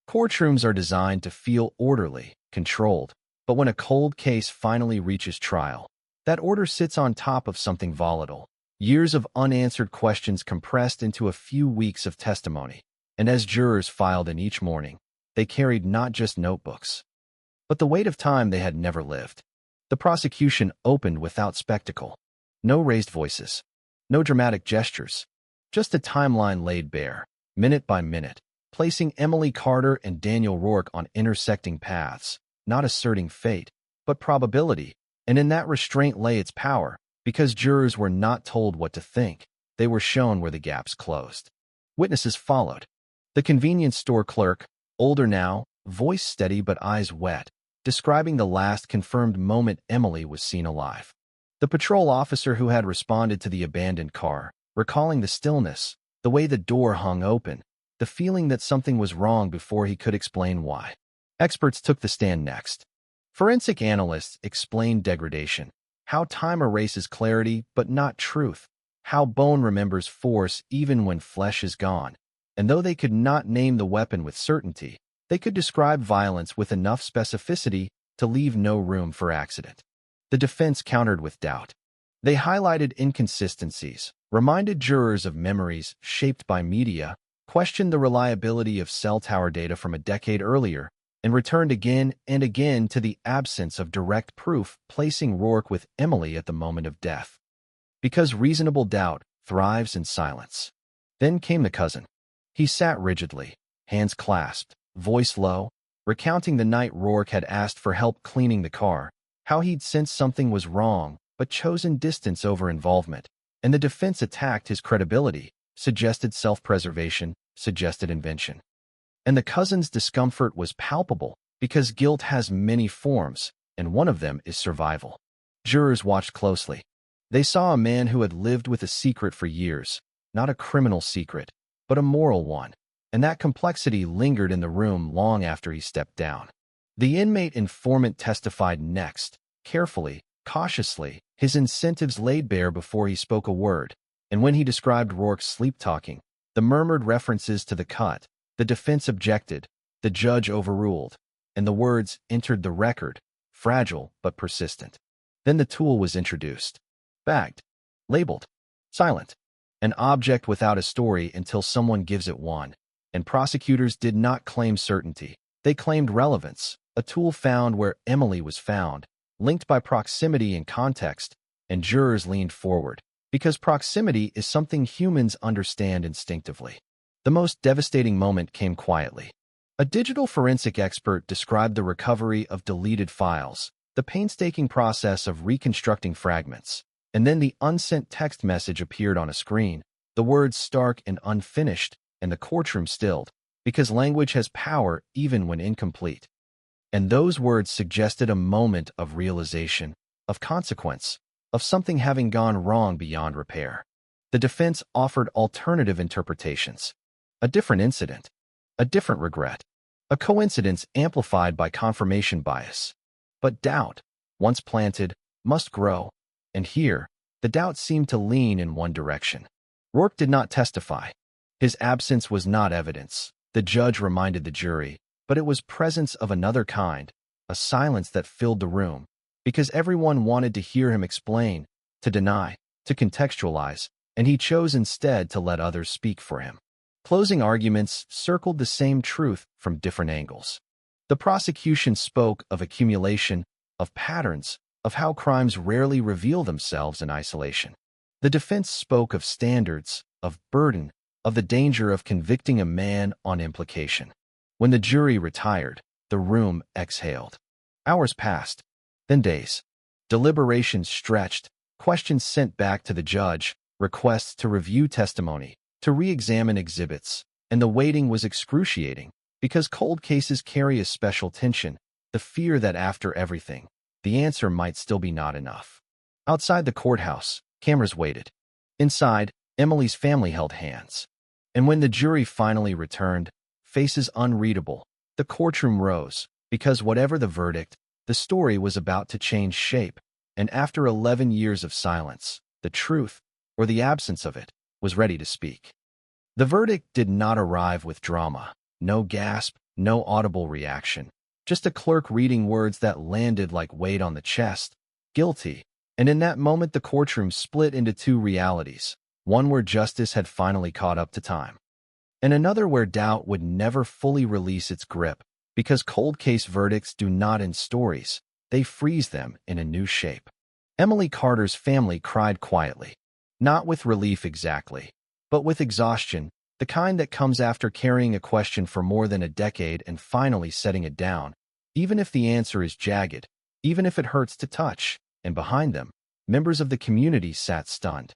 Courtrooms are designed to feel orderly, controlled, but when a cold case finally reaches trial, that order sits on top of something volatile. Years of unanswered questions compressed into a few weeks of testimony, and as jurors filed in each morning, they carried not just notebooks, but the weight of time they had never lived. The prosecution opened without spectacle. No raised voices, no dramatic gestures, just a timeline laid bare, minute by minute, placing Emily Carter and Daniel Rourke on intersecting paths, not asserting fate, but probability, and in that restraint lay its power, because jurors were not told what to think, they were shown where the gaps closed. Witnesses followed. The convenience store clerk, older now, voice steady but eyes wet, describing the last confirmed moment Emily was seen alive. The patrol officer who had responded to the abandoned car, recalling the stillness, the way the door hung open, the feeling that something was wrong before he could explain why. Experts took the stand next. Forensic analysts explained degradation, how time erases clarity but not truth, how bone remembers force even when flesh is gone, and though they could not name the weapon with certainty, they could describe violence with enough specificity to leave no room for accident. The defense countered with doubt. They highlighted inconsistencies, reminded jurors of memories shaped by media, questioned the reliability of cell tower data from a decade earlier, and returned again and again to the absence of direct proof, placing Rourke with Emily at the moment of death. Because reasonable doubt thrives in silence. Then came the cousin. He sat rigidly, hands clasped, voice low, recounting the night Rourke had asked for help cleaning the car, how he'd sensed something was wrong, but chosen distance over involvement, and the defense attacked his credibility, suggested self-preservation, suggested invention. And the cousin's discomfort was palpable, because guilt has many forms, and one of them is survival. Jurors watched closely. They saw a man who had lived with a secret for years, not a criminal secret, but a moral one, and that complexity lingered in the room long after he stepped down. The inmate informant testified next, carefully, cautiously, his incentives laid bare before he spoke a word, and when he described Rourke's sleep-talking, the murmured references to the cut, the defense objected, the judge overruled, and the words entered the record, fragile but persistent. Then the tool was introduced. Bagged, labeled, silent, an object without a story until someone gives it one, and prosecutors did not claim certainty. They claimed relevance, a tool found where Emily was found, linked by proximity and context, and jurors leaned forward, because proximity is something humans understand instinctively. The most devastating moment came quietly. A digital forensic expert described the recovery of deleted files, the painstaking process of reconstructing fragments, and then the unsent text message appeared on a screen, the words stark and unfinished, and the courtroom stilled, because language has power even when incomplete. And those words suggested a moment of realization, of consequence, of something having gone wrong beyond repair. The defense offered alternative interpretations. A different incident, a different regret, a coincidence amplified by confirmation bias. But doubt, once planted, must grow, and here, the doubt seemed to lean in one direction. Rourke did not testify. His absence was not evidence, the judge reminded the jury, but it was presence of another kind, a silence that filled the room, because everyone wanted to hear him explain, to deny, to contextualize, and he chose instead to let others speak for him. Closing arguments circled the same truth from different angles. The prosecution spoke of accumulation, of patterns, of how crimes rarely reveal themselves in isolation. The defense spoke of standards, of burden, of the danger of convicting a man on implication. When the jury retired, the room exhaled. Hours passed, then days. Deliberations stretched, questions sent back to the judge, requests to review testimony, to re-examine exhibits, and the waiting was excruciating because cold cases carry a special tension, the fear that after everything, the answer might still be not enough. Outside the courthouse, cameras waited. Inside, Emily's family held hands. And when the jury finally returned, faces unreadable, the courtroom rose, because whatever the verdict, the story was about to change shape, and after 11 years of silence, the truth, or the absence of it, was ready to speak. The verdict did not arrive with drama, no gasp, no audible reaction, just a clerk reading words that landed like weight on the chest, guilty, and in that moment the courtroom split into two realities, one where justice had finally caught up to time, and another where doubt would never fully release its grip, because cold case verdicts do not end stories, they freeze them in a new shape. Emily Carter's family cried quietly, not with relief exactly, but with exhaustion, the kind that comes after carrying a question for more than a decade and finally setting it down, even if the answer is jagged, even if it hurts to touch, and behind them, members of the community sat stunned.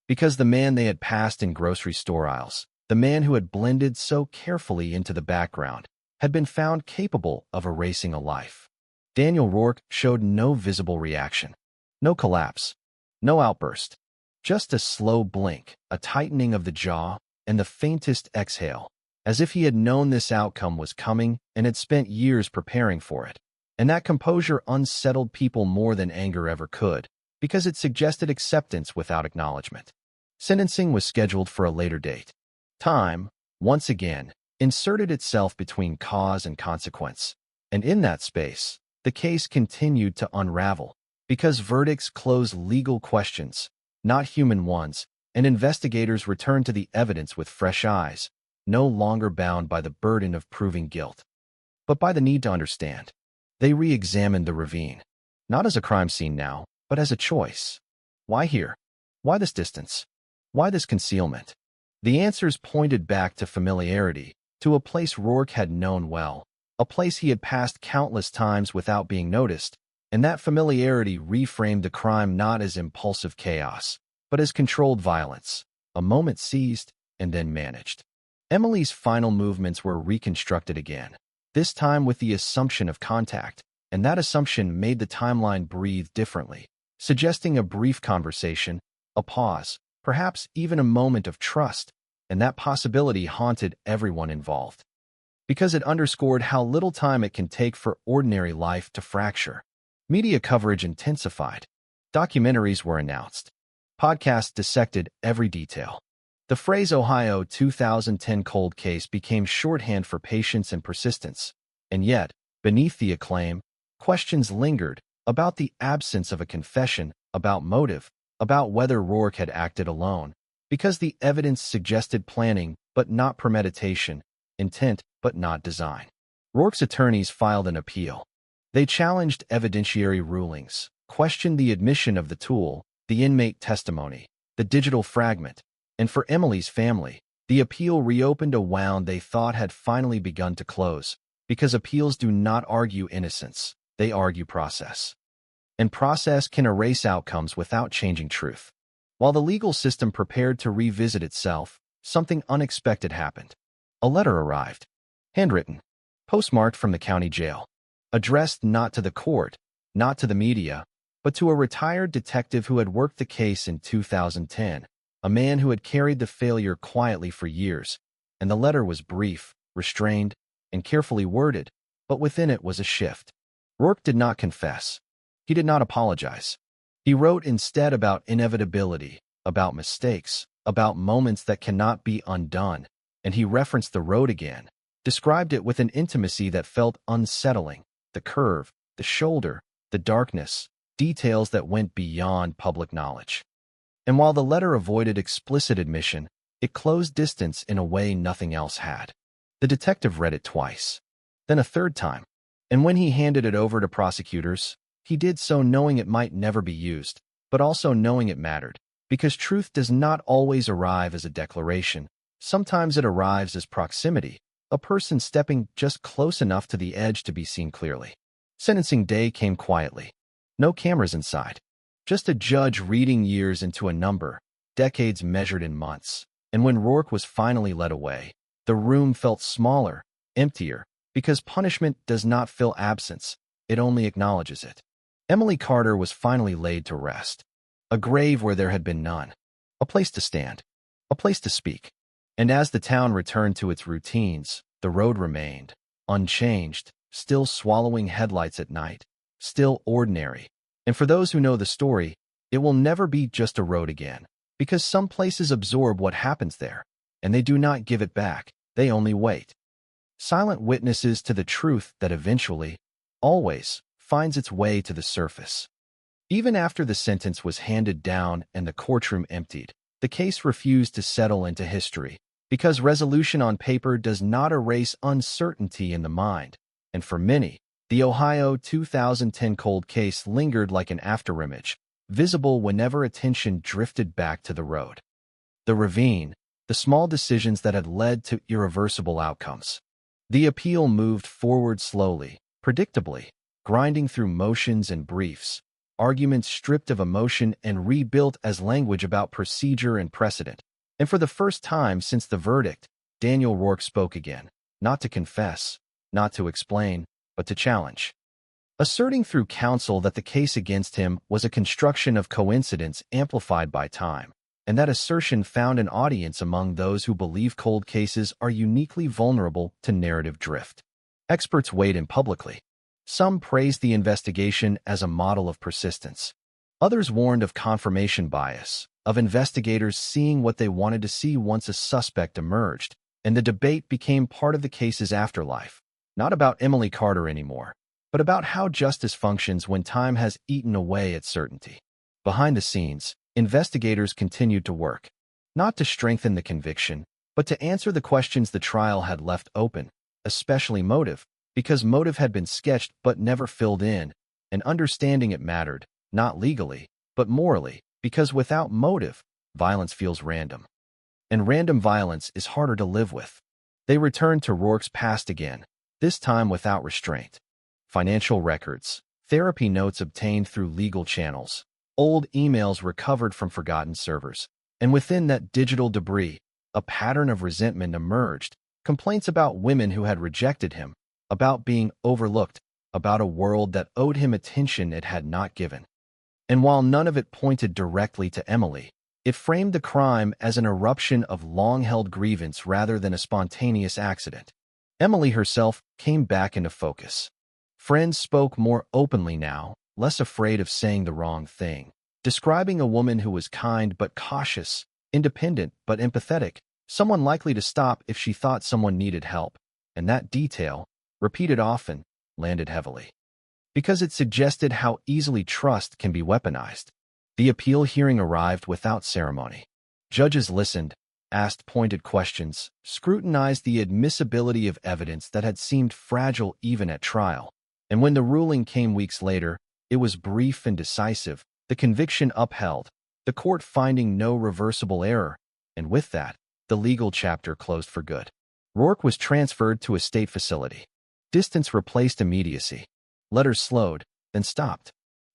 Because the man they had passed in grocery store aisles, the man who had blended so carefully into the background, had been found capable of erasing a life. Daniel Rourke showed no visible reaction, no collapse, no outburst, just a slow blink, a tightening of the jaw, and the faintest exhale, as if he had known this outcome was coming and had spent years preparing for it. And that composure unsettled people more than anger ever could, because it suggested acceptance without acknowledgement. Sentencing was scheduled for a later date. Time, once again, inserted itself between cause and consequence, and in that space, the case continued to unravel, because verdicts close legal questions, not human ones, and investigators return to the evidence with fresh eyes, no longer bound by the burden of proving guilt, but by the need to understand. They re-examined the ravine, not as a crime scene now, but as a choice. Why here? Why this distance? Why this concealment? The answers pointed back to familiarity, to a place Rourke had known well, a place he had passed countless times without being noticed, and that familiarity reframed the crime not as impulsive chaos, but as controlled violence, a moment seized and then managed. Emily's final movements were reconstructed again, this time with the assumption of contact, and that assumption made the timeline breathe differently, suggesting a brief conversation, a pause, perhaps even a moment of trust, and that possibility haunted everyone involved, because it underscored how little time it can take for ordinary life to fracture. Media coverage intensified. Documentaries were announced. Podcasts dissected every detail. The phrase Ohio 2010 cold case became shorthand for patience and persistence, and yet, beneath the acclaim, questions lingered about the absence of a confession, about motive, about whether Rourke had acted alone, because the evidence suggested planning but not premeditation, intent but not design. Rourke's attorneys filed an appeal. They challenged evidentiary rulings, questioned the admission of the tool, the inmate testimony, the digital fragment, and for Emily's family, the appeal reopened a wound they thought had finally begun to close, because appeals do not argue innocence, they argue process. And process can erase outcomes without changing truth. While the legal system prepared to revisit itself, something unexpected happened. A letter arrived, handwritten, postmarked from the county jail, addressed not to the court, not to the media, but to a retired detective who had worked the case in 2010, a man who had carried the failure quietly for years, and the letter was brief, restrained, and carefully worded, but within it was a shift. Rourke did not confess. He did not apologize. He wrote instead about inevitability, about mistakes, about moments that cannot be undone, and he referenced the road again, described it with an intimacy that felt unsettling, the curve, the shoulder, the darkness, details that went beyond public knowledge. And while the letter avoided explicit admission, it closed distance in a way nothing else had. The detective read it twice, then a third time, And when he handed it over to prosecutors, he did so knowing it might never be used, but also knowing it mattered, because truth does not always arrive as a declaration. Sometimes it arrives as proximity, a person stepping just close enough to the edge to be seen clearly. Sentencing day came quietly. No cameras inside. Just a judge reading years into a number, decades measured in months. And when Rourke was finally led away, the room felt smaller, emptier, because punishment does not fill absence, it only acknowledges it. Emily Carter was finally laid to rest. A grave where there had been none. A place to stand. A place to speak. And as the town returned to its routines, the road remained, unchanged, still swallowing headlights at night, still ordinary. And for those who know the story, it will never be just a road again, because some places absorb what happens there, and they do not give it back, they only wait. Silent witnesses to the truth that eventually, always, finds its way to the surface. Even after the sentence was handed down and the courtroom emptied, the case refused to settle into history, because resolution on paper does not erase uncertainty in the mind, and for many, the Ohio 2010 cold case lingered like an afterimage, visible whenever attention drifted back to the road. The ravine, the small decisions that had led to irreversible outcomes. The appeal moved forward slowly, predictably, grinding through motions and briefs, arguments stripped of emotion and rebuilt as language about procedure and precedent. And for the first time since the verdict, Daniel Rourke spoke again, not to confess, not to explain, but to challenge. Asserting through counsel that the case against him was a construction of coincidence amplified by time, and that assertion found an audience among those who believe cold cases are uniquely vulnerable to narrative drift. Experts weighed in publicly. Some praised the investigation as a model of persistence. Others warned of confirmation bias, of investigators seeing what they wanted to see once a suspect emerged, and the debate became part of the case's afterlife, not about Emily Carter anymore, but about how justice functions when time has eaten away at certainty. Behind the scenes, investigators continued to work, not to strengthen the conviction, but to answer the questions the trial had left open, especially motive, because motive had been sketched but never filled in, and understanding it mattered, not legally, but morally, because without motive, violence feels random. And random violence is harder to live with. They returned to Rourke's past again, this time without restraint. Financial records, therapy notes obtained through legal channels, old emails recovered from forgotten servers, and within that digital debris, a pattern of resentment emerged, complaints about women who had rejected him, about being overlooked, about a world that owed him attention it had not given. And while none of it pointed directly to Emily, it framed the crime as an eruption of long-held grievance rather than a spontaneous accident. Emily herself came back into focus. Friends spoke more openly now, less afraid of saying the wrong thing, describing a woman who was kind but cautious, independent but empathetic, someone likely to stop if she thought someone needed help, and that detail, repeated often, landed heavily. Because it suggested how easily trust can be weaponized. The appeal hearing arrived without ceremony. Judges listened, asked pointed questions, scrutinized the admissibility of evidence that had seemed fragile even at trial. And when the ruling came weeks later, it was brief and decisive, the conviction upheld, the court finding no reversible error, and with that, the legal chapter closed for good. Rourke was transferred to a state facility. Distance replaced immediacy. Letters slowed, then stopped.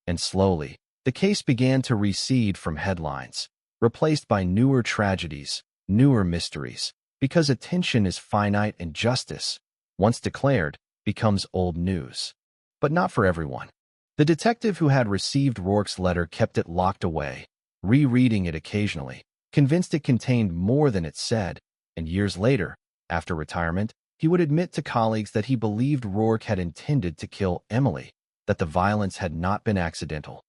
And slowly, the case began to recede from headlines, replaced by newer tragedies, newer mysteries, because attention is finite and justice, once declared, becomes old news. But not for everyone. The detective who had received Rourke's letter kept it locked away, rereading it occasionally, convinced it contained more than it said, and years later, after retirement, he would admit to colleagues that he believed Rourke had intended to kill Emily, that the violence had not been accidental,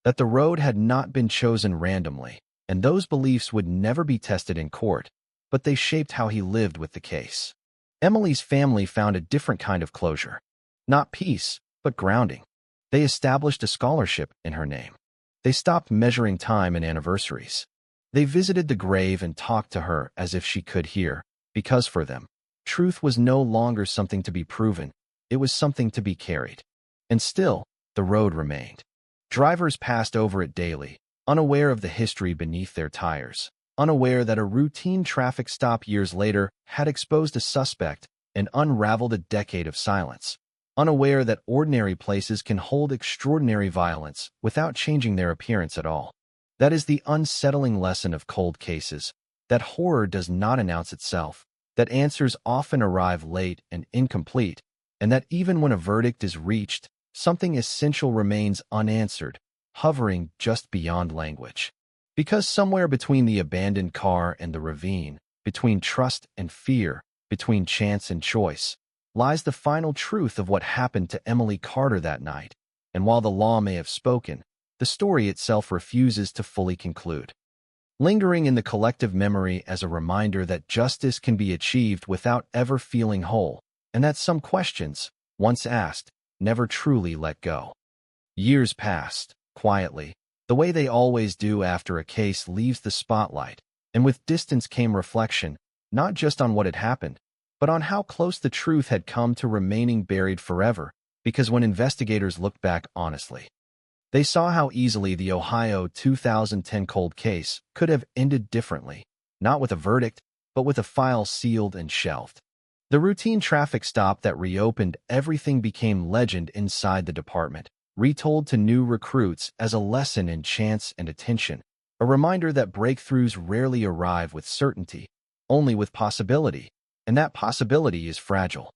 that the road had not been chosen randomly, and those beliefs would never be tested in court, but they shaped how he lived with the case. Emily's family found a different kind of closure. Not peace, but grounding. They established a scholarship in her name. They stopped measuring time and anniversaries. They visited the grave and talked to her as if she could hear, because for them, truth was no longer something to be proven. It was something to be carried. And still, the road remained. Drivers passed over it daily, unaware of the history beneath their tires, unaware that a routine traffic stop years later had exposed a suspect and unraveled a decade of silence, unaware that ordinary places can hold extraordinary violence without changing their appearance at all. That is the unsettling lesson of cold cases, that horror does not announce itself, that answers often arrive late and incomplete, and that even when a verdict is reached, something essential remains unanswered, hovering just beyond language. Because somewhere between the abandoned car and the ravine, between trust and fear, between chance and choice, lies the final truth of what happened to Emily Carter that night. And while the law may have spoken, the story itself refuses to fully conclude, lingering in the collective memory as a reminder that justice can be achieved without ever feeling whole, and that some questions, once asked, never truly let go. Years passed, quietly, the way they always do after a case leaves the spotlight, and with distance came reflection, not just on what had happened, but on how close the truth had come to remaining buried forever, because when investigators looked back honestly, they saw how easily the Ohio 2010 cold case could have ended differently, not with a verdict, but with a file sealed and shelved. The routine traffic stop that reopened everything became legend inside the department, retold to new recruits as a lesson in chance and attention, a reminder that breakthroughs rarely arrive with certainty, only with possibility, and that possibility is fragile.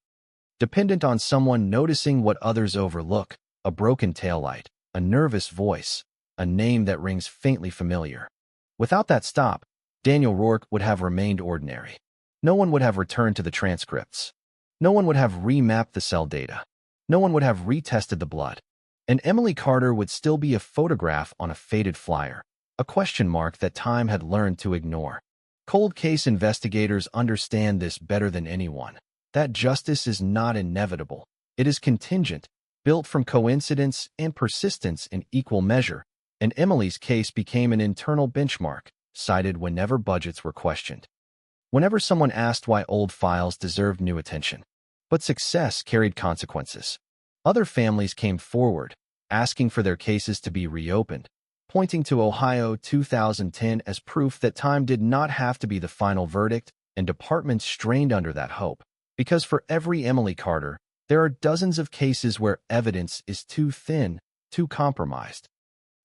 Dependent on someone noticing what others overlook, a broken taillight, a nervous voice, a name that rings faintly familiar. Without that stop, Daniel Rourke would have remained ordinary. No one would have returned to the transcripts. No one would have remapped the cell data. No one would have retested the blood. And Emily Carter would still be a photograph on a faded flyer, a question mark that time had learned to ignore. Cold case investigators understand this better than anyone, that justice is not inevitable. It is contingent, built from coincidence and persistence in equal measure, and Emily's case became an internal benchmark, cited whenever budgets were questioned, whenever someone asked why old files deserved new attention. But success carried consequences. Other families came forward, asking for their cases to be reopened, pointing to Ohio 2010 as proof that time did not have to be the final verdict, and departments strained under that hope. Because for every Emily Carter, there are dozens of cases where evidence is too thin, too compromised,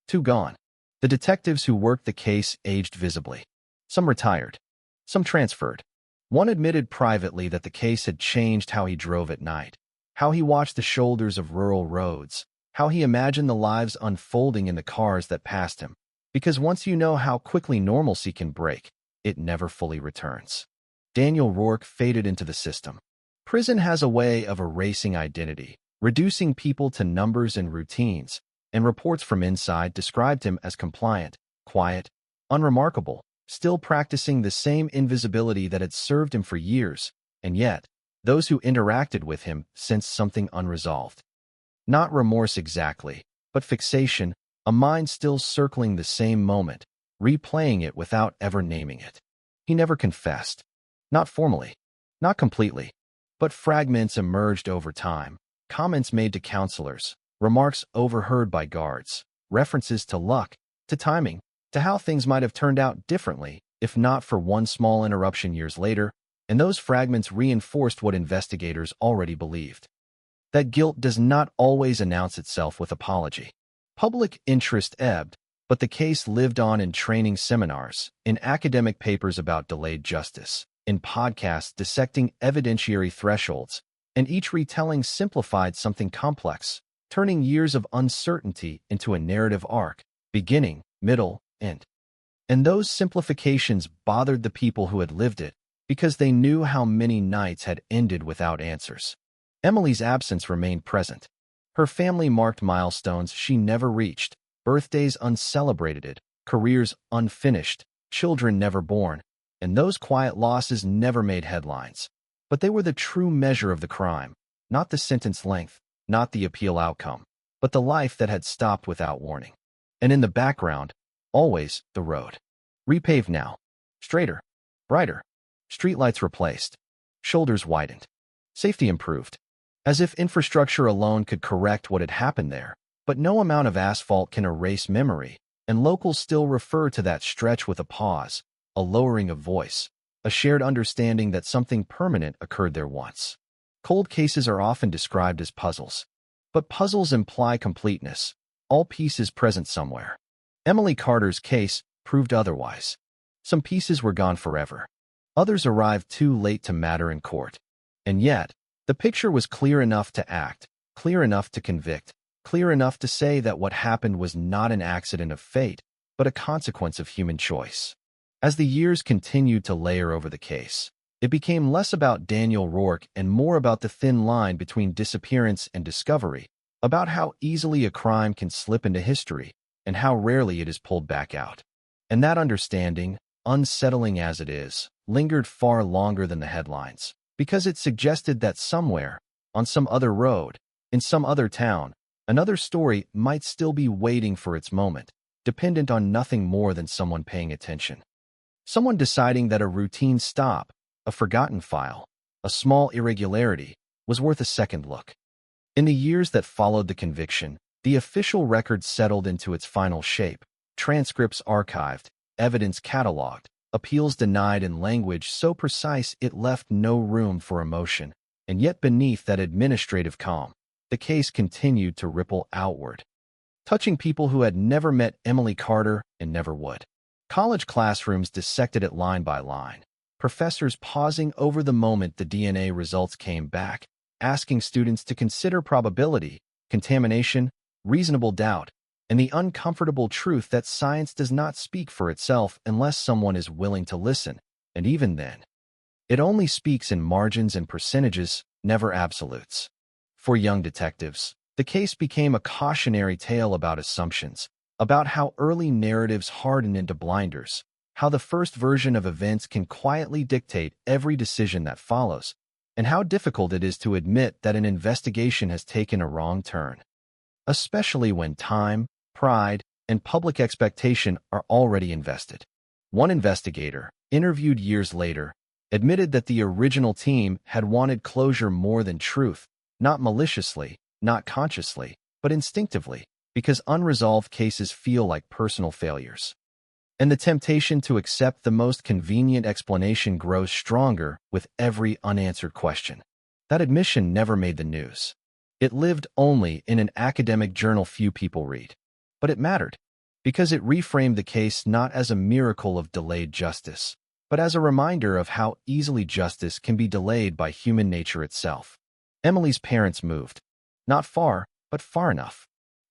too gone. The detectives who worked the case aged visibly. Some retired. Some transferred. One admitted privately that the case had changed how he drove at night, how he watched the shoulders of rural roads, how he imagined the lives unfolding in the cars that passed him. Because once you know how quickly normalcy can break, it never fully returns. Daniel Rourke faded into the system. Prison has a way of erasing identity, reducing people to numbers and routines, and reports from inside described him as compliant, quiet, unremarkable, still practicing the same invisibility that had served him for years, and yet, those who interacted with him sensed something unresolved. Not remorse exactly, but fixation, a mind still circling the same moment, replaying it without ever naming it. He never confessed. Not formally, not completely, but fragments emerged over time, comments made to counselors, remarks overheard by guards, references to luck, to timing, to how things might have turned out differently if not for one small interruption years later, and those fragments reinforced what investigators already believed. That guilt does not always announce itself with apology. Public interest ebbed, but the case lived on in training seminars, in academic papers about delayed justice, in podcasts dissecting evidentiary thresholds, and each retelling simplified something complex, turning years of uncertainty into a narrative arc, beginning, middle, end. And those simplifications bothered the people who had lived it, because they knew how many nights had ended without answers. Emily's absence remained present. Her family marked milestones she never reached, birthdays uncelebrated, careers unfinished, children never born, and those quiet losses never made headlines. But they were the true measure of the crime, not the sentence length, not the appeal outcome, but the life that had stopped without warning. And in the background, always the road. Repaved now. Straighter. Brighter. Streetlights replaced. Shoulders widened. Safety improved. As if infrastructure alone could correct what had happened there. But no amount of asphalt can erase memory, and locals still refer to that stretch with a pause, a lowering of voice, a shared understanding that something permanent occurred there once. Cold cases are often described as puzzles. But puzzles imply completeness, all pieces present somewhere. Emily Carter's case proved otherwise. Some pieces were gone forever. Others arrived too late to matter in court. And yet, the picture was clear enough to act, clear enough to convict, clear enough to say that what happened was not an accident of fate, but a consequence of human choice. As the years continued to layer over the case, it became less about Daniel Rourke and more about the thin line between disappearance and discovery, about how easily a crime can slip into history and how rarely it is pulled back out. And that understanding, unsettling as it is, lingered far longer than the headlines, because it suggested that somewhere, on some other road, in some other town, another story might still be waiting for its moment, dependent on nothing more than someone paying attention. Someone deciding that a routine stop, a forgotten file, a small irregularity, was worth a second look. In the years that followed the conviction, the official record settled into its final shape, transcripts archived, evidence cataloged, appeals denied in language so precise it left no room for emotion, and yet beneath that administrative calm, the case continued to ripple outward, touching people who had never met Emily Carter and never would. College classrooms dissected it line by line, professors pausing over the moment the DNA results came back, asking students to consider probability, contamination, reasonable doubt, and the uncomfortable truth that science does not speak for itself unless someone is willing to listen, and even then, it only speaks in margins and percentages, never absolutes. For young detectives, the case became a cautionary tale about assumptions, about how early narratives harden into blinders, how the first version of events can quietly dictate every decision that follows, and how difficult it is to admit that an investigation has taken a wrong turn. Especially when time, pride, and public expectation are already invested. One investigator, interviewed years later, admitted that the original team had wanted closure more than truth, not maliciously, not consciously, but instinctively, because unresolved cases feel like personal failures. And the temptation to accept the most convenient explanation grows stronger with every unanswered question. That admission never made the news. It lived only in an academic journal few people read. But it mattered, because it reframed the case not as a miracle of delayed justice, but as a reminder of how easily justice can be delayed by human nature itself. Emily's parents moved. Not far, but far enough.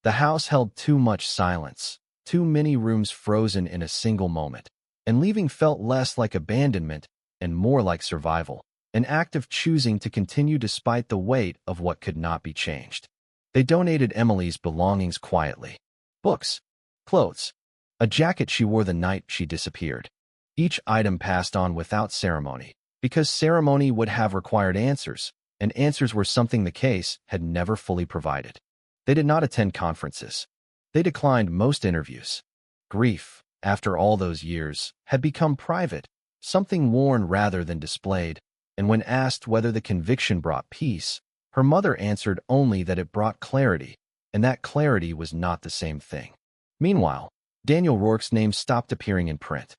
The house held too much silence, too many rooms frozen in a single moment, and leaving felt less like abandonment and more like survival, an act of choosing to continue despite the weight of what could not be changed. They donated Emily's belongings quietly. Books, clothes, a jacket she wore the night she disappeared. Each item passed on without ceremony, because ceremony would have required answers, and answers were something the case had never fully provided. They did not attend conferences. They declined most interviews. Grief, after all those years, had become private, something worn rather than displayed, and when asked whether the conviction brought peace, her mother answered only that it brought clarity, and that clarity was not the same thing. Meanwhile, Daniel Rourke's name stopped appearing in print.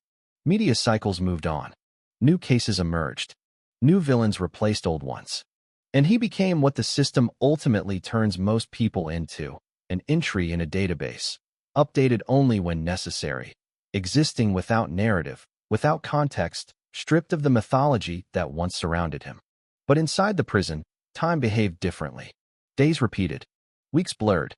Media cycles moved on. New cases emerged. New villains replaced old ones. And he became what the system ultimately turns most people into, an entry in a database, updated only when necessary, existing without narrative, without context, stripped of the mythology that once surrounded him. But inside the prison, time behaved differently. Days repeated, weeks blurred,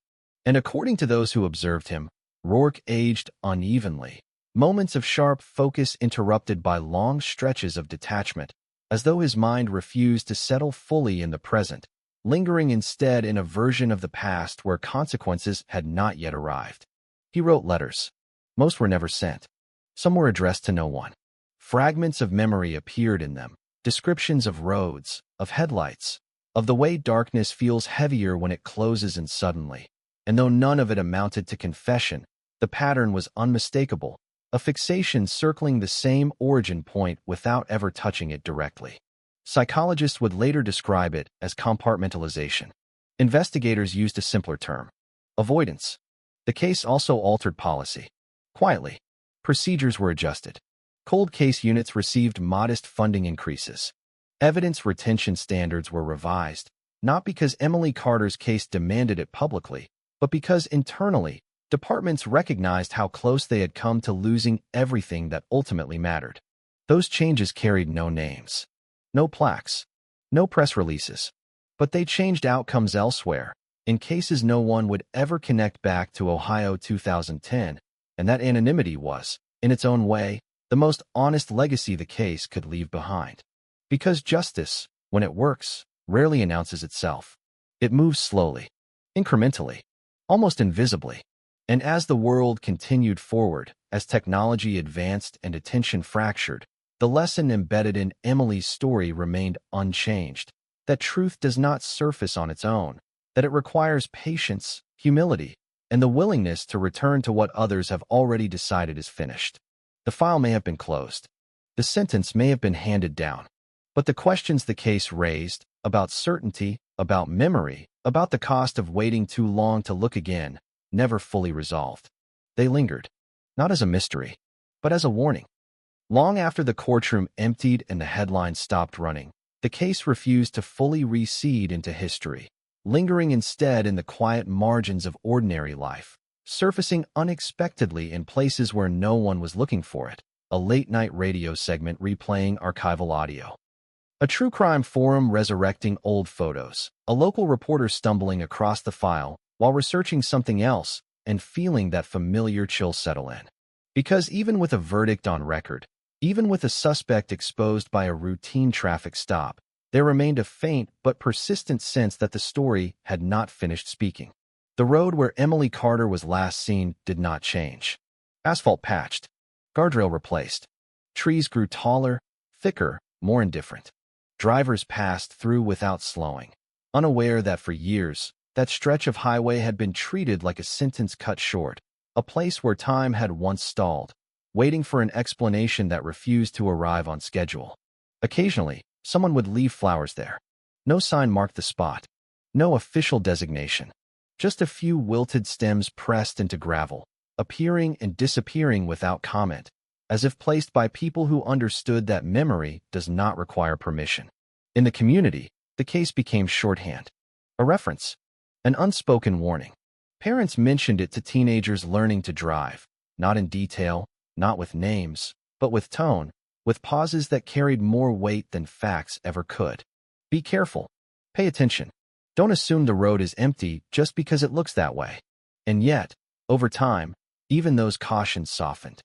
and according to those who observed him, Rourke aged unevenly, moments of sharp focus interrupted by long stretches of detachment, as though his mind refused to settle fully in the present, lingering instead in a version of the past where consequences had not yet arrived. He wrote letters. Most were never sent. Some were addressed to no one. Fragments of memory appeared in them, descriptions of roads, of headlights, of the way darkness feels heavier when it closes in suddenly. And though none of it amounted to confession, the pattern was unmistakable, a fixation circling the same origin point without ever touching it directly. Psychologists would later describe it as compartmentalization. Investigators used a simpler term: avoidance. The case also altered policy. Quietly, procedures were adjusted. Cold case units received modest funding increases. Evidence retention standards were revised, not because Emily Carter's case demanded it publicly, but because internally, departments recognized how close they had come to losing everything that ultimately mattered. Those changes carried no names, no plaques, no press releases, but they changed outcomes elsewhere, in cases no one would ever connect back to Ohio 2010, and that anonymity was, in its own way, the most honest legacy the case could leave behind. Because justice, when it works, rarely announces itself. It moves slowly, incrementally, almost invisibly. And as the world continued forward, as technology advanced and attention fractured, the lesson embedded in Emily's story remained unchanged: that truth does not surface on its own, that it requires patience, humility, and the willingness to return to what others have already decided is finished. The file may have been closed. The sentence may have been handed down. But the questions the case raised, about certainty, about memory, about the cost of waiting too long to look again, never fully resolved. They lingered, not as a mystery, but as a warning. Long after the courtroom emptied and the headlines stopped running, the case refused to fully recede into history, lingering instead in the quiet margins of ordinary life, surfacing unexpectedly in places where no one was looking for it: a late-night radio segment replaying archival audio, a true crime forum resurrecting old photos, a local reporter stumbling across the file while researching something else and feeling that familiar chill settle in. Because even with a verdict on record, even with a suspect exposed by a routine traffic stop, there remained a faint but persistent sense that the story had not finished speaking. The road where Emily Carter was last seen did not change. Asphalt patched, guardrail replaced. Trees grew taller, thicker, more indifferent. Drivers passed through without slowing, unaware that for years, that stretch of highway had been treated like a sentence cut short, a place where time had once stalled, waiting for an explanation that refused to arrive on schedule. Occasionally, someone would leave flowers there. No sign marked the spot. No official designation. Just a few wilted stems pressed into gravel, appearing and disappearing without comment, as if placed by people who understood that memory does not require permission. In the community, the case became shorthand. A reference. An unspoken warning. Parents mentioned it to teenagers learning to drive, not in detail, not with names, but with tone, with pauses that carried more weight than facts ever could. Be careful. Pay attention. Don't assume the road is empty just because it looks that way. And yet, over time, even those cautions softened.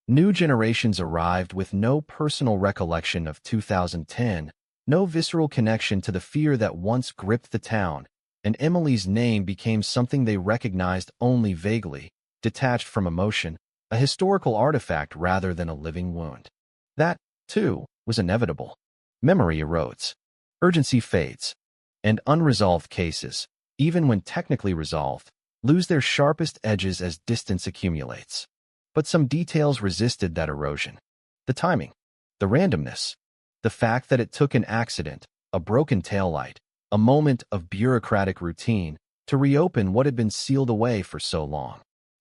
New generations arrived with no personal recollection of 2010, no visceral connection to the fear that once gripped the town, and Emily's name became something they recognized only vaguely, detached from emotion, a historical artifact rather than a living wound. That, too, was inevitable. Memory erodes. Urgency fades. And unresolved cases, even when technically resolved, lose their sharpest edges as distance accumulates. But some details resisted that erosion. The timing, the randomness, the fact that it took an accident, a broken taillight, a moment of bureaucratic routine, to reopen what had been sealed away for so long.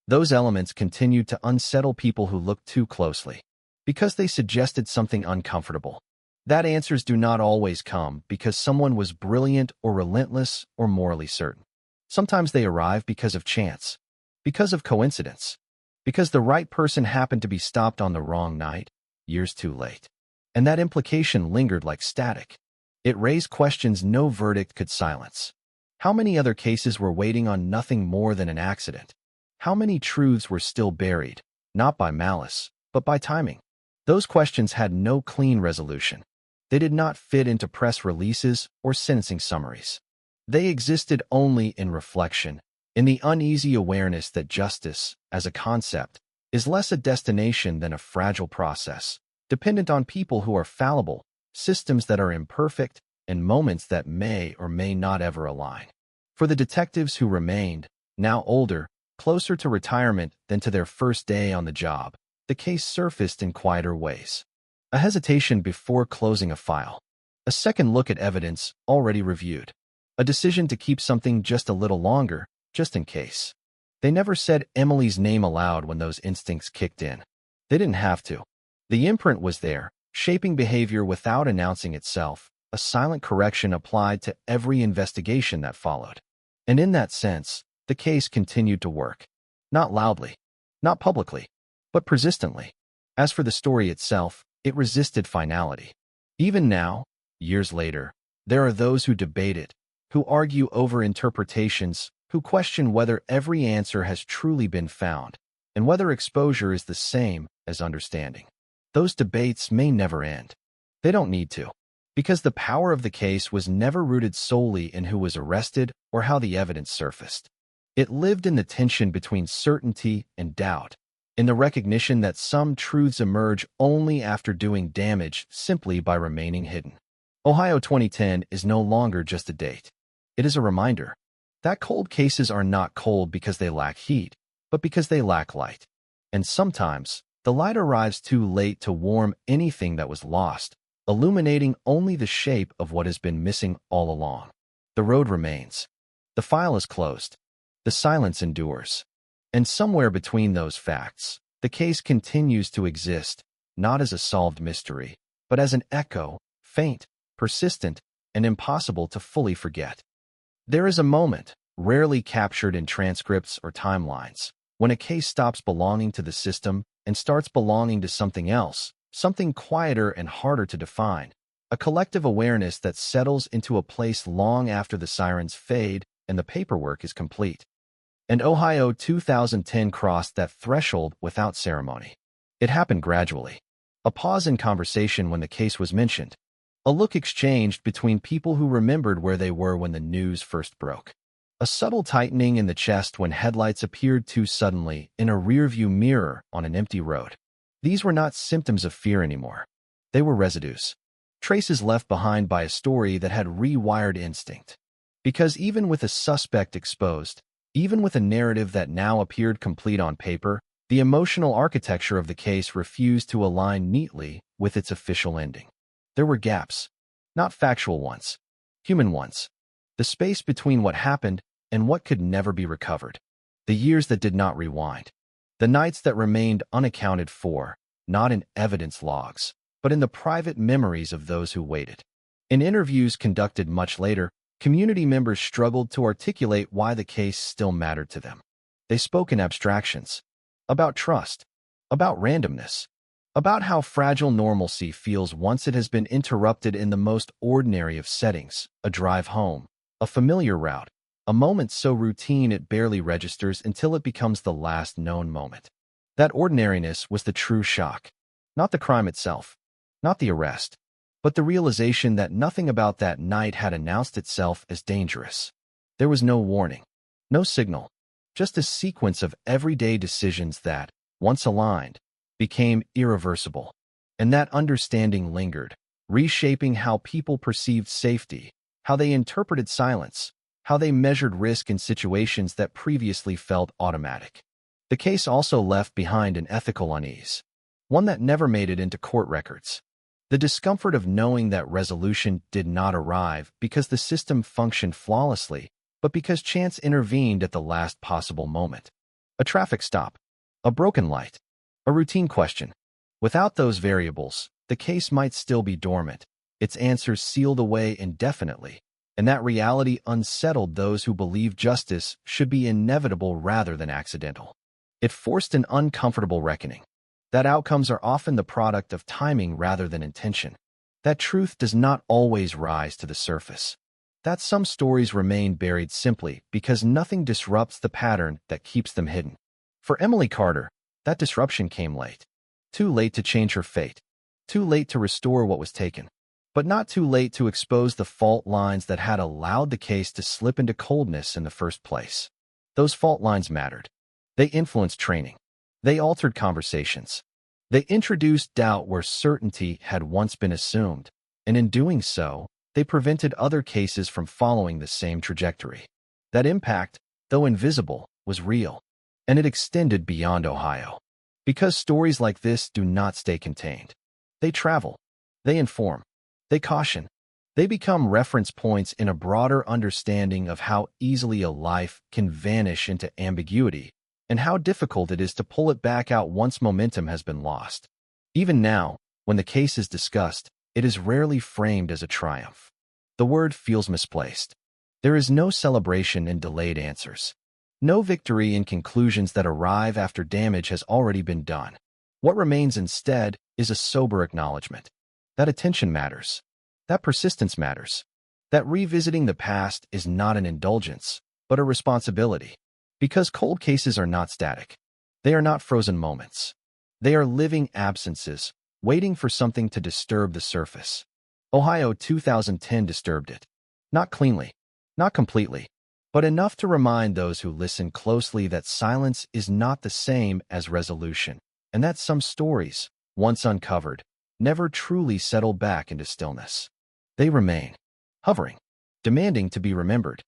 Those elements continued to unsettle people who looked too closely, because they suggested something uncomfortable. That answers do not always come because someone was brilliant or relentless or morally certain. Sometimes they arrive because of chance, because of coincidence, because the right person happened to be stopped on the wrong night, years too late. And that implication lingered like static. It raised questions no verdict could silence. How many other cases were waiting on nothing more than an accident? How many truths were still buried, not by malice, but by timing? Those questions had no clean resolution. They did not fit into press releases or sentencing summaries. They existed only in reflection, in the uneasy awareness that justice, as a concept, is less a destination than a fragile process, dependent on people who are fallible, systems that are imperfect, and moments that may or may not ever align. For the detectives who remained, now older, closer to retirement than to their first day on the job, the case surfaced in quieter ways. A hesitation before closing a file. A second look at evidence already reviewed. A decision to keep something just a little longer, just in case. They never said Emily's name aloud when those instincts kicked in. They didn't have to. The imprint was there, shaping behavior without announcing itself, a silent correction applied to every investigation that followed. And in that sense, the case continued to work. Not loudly, not publicly, but persistently. As for the story itself, it resisted finality. Even now, years later, there are those who debate it, who argue over interpretations, who question whether every answer has truly been found, and whether exposure is the same as understanding. Those debates may never end. They don't need to, because the power of the case was never rooted solely in who was arrested or how the evidence surfaced. It lived in the tension between certainty and doubt, in the recognition that some truths emerge only after doing damage simply by remaining hidden. Ohio 2010 is no longer just a date. It is a reminder that cold cases are not cold because they lack heat, but because they lack light. And sometimes, the light arrives too late to warm anything that was lost, illuminating only the shape of what has been missing all along. The road remains. The file is closed. The silence endures. And somewhere between those facts, the case continues to exist, not as a solved mystery, but as an echo, faint, persistent, and impossible to fully forget. There is a moment, rarely captured in transcripts or timelines, when a case stops belonging to the system and starts belonging to something else, something quieter and harder to define, a collective awareness that settles into a place long after the sirens fade and the paperwork is complete. And Ohio 2010 crossed that threshold without ceremony. It happened gradually. A pause in conversation when the case was mentioned. A look exchanged between people who remembered where they were when the news first broke. A subtle tightening in the chest when headlights appeared too suddenly in a rearview mirror on an empty road. These were not symptoms of fear anymore. They were residues. Traces left behind by a story that had rewired instinct. Because even with a suspect exposed, even with a narrative that now appeared complete on paper, the emotional architecture of the case refused to align neatly with its official ending. There were gaps, not factual ones, human ones. The space between what happened and what could never be recovered. The years that did not rewind. The nights that remained unaccounted for, not in evidence logs, but in the private memories of those who waited. In interviews conducted much later, community members struggled to articulate why the case still mattered to them. They spoke in abstractions, about trust, about randomness, about how fragile normalcy feels once it has been interrupted in the most ordinary of settings, a drive home, a familiar route, a moment so routine it barely registers until it becomes the last known moment. That ordinariness was the true shock, not the crime itself, not the arrest, but the realization that nothing about that night had announced itself as dangerous. There was no warning, no signal, just a sequence of everyday decisions that, once aligned, became irreversible. And that understanding lingered, reshaping how people perceived safety, how they interpreted silence, how they measured risk in situations that previously felt automatic. The case also left behind an ethical unease, one that never made it into court records. The discomfort of knowing that resolution did not arrive because the system functioned flawlessly, but because chance intervened at the last possible moment. A traffic stop, a broken light, a routine question. Without those variables, the case might still be dormant, its answers sealed away indefinitely, and that reality unsettled those who believed justice should be inevitable rather than accidental. It forced an uncomfortable reckoning. That outcomes are often the product of timing rather than intention. That truth does not always rise to the surface. That some stories remain buried simply because nothing disrupts the pattern that keeps them hidden. For Emily Carter, that disruption came late. Too late to change her fate. Too late to restore what was taken. But not too late to expose the fault lines that had allowed the case to slip into coldness in the first place. Those fault lines mattered. They influenced training. They altered conversations. They introduced doubt where certainty had once been assumed, and in doing so, they prevented other cases from following the same trajectory. That impact, though invisible, was real, and it extended beyond Ohio. Because stories like this do not stay contained. They travel. They inform. They caution. They become reference points in a broader understanding of how easily a life can vanish into ambiguity and how difficult it is to pull it back out once momentum has been lost. Even now, when the case is discussed, it is rarely framed as a triumph. The word feels misplaced. There is no celebration in delayed answers. No victory in conclusions that arrive after damage has already been done. What remains instead is a sober acknowledgement that attention matters, that persistence matters, that revisiting the past is not an indulgence, but a responsibility. Because cold cases are not static. They are not frozen moments. They are living absences, waiting for something to disturb the surface. Ohio 2010 disturbed it. Not cleanly, not completely, but enough to remind those who listen closely that silence is not the same as resolution, and that some stories, once uncovered, never truly settle back into stillness. They remain, hovering, demanding to be remembered.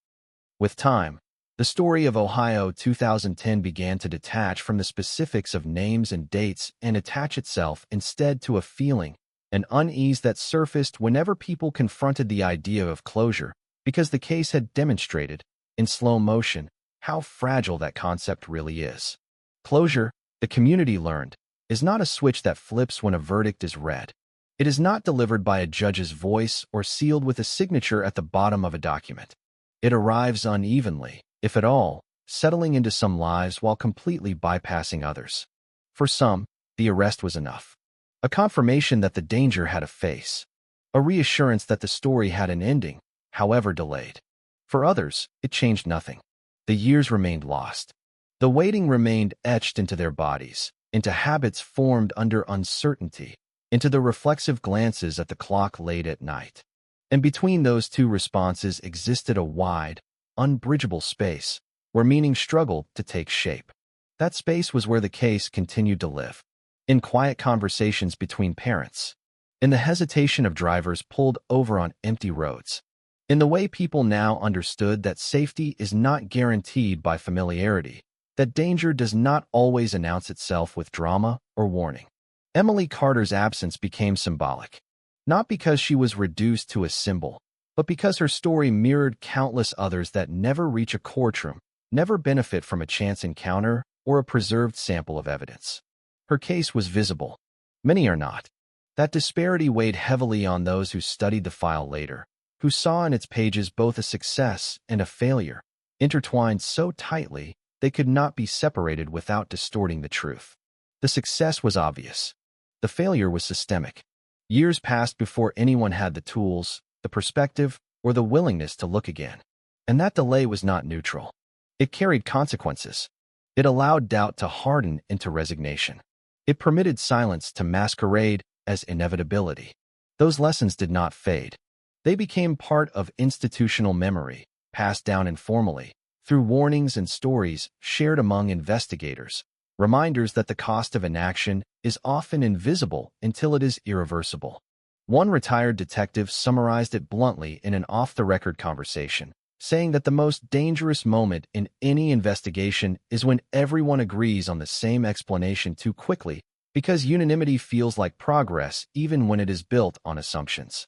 With time, the story of Ohio 2010 began to detach from the specifics of names and dates and attach itself instead to a feeling, an unease that surfaced whenever people confronted the idea of closure, because the case had demonstrated, in slow motion, how fragile that concept really is. Closure, the community learned, is not a switch that flips when a verdict is read. It is not delivered by a judge's voice or sealed with a signature at the bottom of a document. It arrives unevenly, if at all, settling into some lives while completely bypassing others. For some, the arrest was enough. A confirmation that the danger had a face. A reassurance that the story had an ending, however delayed. For others, it changed nothing. The years remained lost. The waiting remained etched into their bodies, into habits formed under uncertainty, into the reflexive glances at the clock late at night. And between those two responses existed a wide, unbridgeable space where meaning struggled to take shape. That space was where the case continued to live. In quiet conversations between parents. In the hesitation of drivers pulled over on empty roads. In the way people now understood that safety is not guaranteed by familiarity, that danger does not always announce itself with drama or warning. Emily Carter's absence became symbolic. Not because she was reduced to a symbol, but because her story mirrored countless others that never reach a courtroom, never benefit from a chance encounter or a preserved sample of evidence. Her case was visible. Many are not. That disparity weighed heavily on those who studied the file later, who saw in its pages both a success and a failure, intertwined so tightly they could not be separated without distorting the truth. The success was obvious. The failure was systemic. Years passed before anyone had the tools, the perspective, or the willingness to look again. And that delay was not neutral. It carried consequences. It allowed doubt to harden into resignation. It permitted silence to masquerade as inevitability. Those lessons did not fade. They became part of institutional memory, passed down informally, through warnings and stories shared among investigators, reminders that the cost of inaction is often invisible until it is irreversible. One retired detective summarized it bluntly in an off-the-record conversation, saying that the most dangerous moment in any investigation is when everyone agrees on the same explanation too quickly, because unanimity feels like progress even when it is built on assumptions.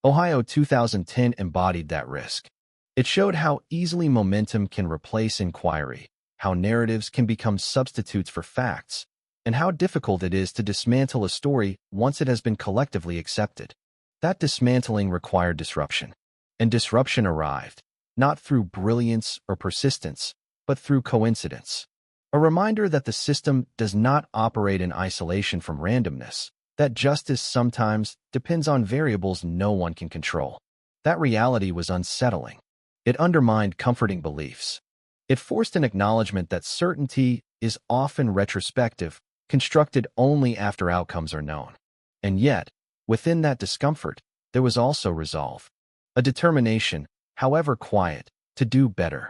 Ohio 2010 embodied that risk. It showed how easily momentum can replace inquiry, how narratives can become substitutes for facts, and how difficult it is to dismantle a story once it has been collectively accepted. That dismantling required disruption. And disruption arrived, not through brilliance or persistence, but through coincidence. A reminder that the system does not operate in isolation from randomness, that justice sometimes depends on variables no one can control. That reality was unsettling. It undermined comforting beliefs. It forced an acknowledgement that certainty is often retrospective, constructed only after outcomes are known. And yet, within that discomfort, there was also resolve. A determination, however quiet, to do better,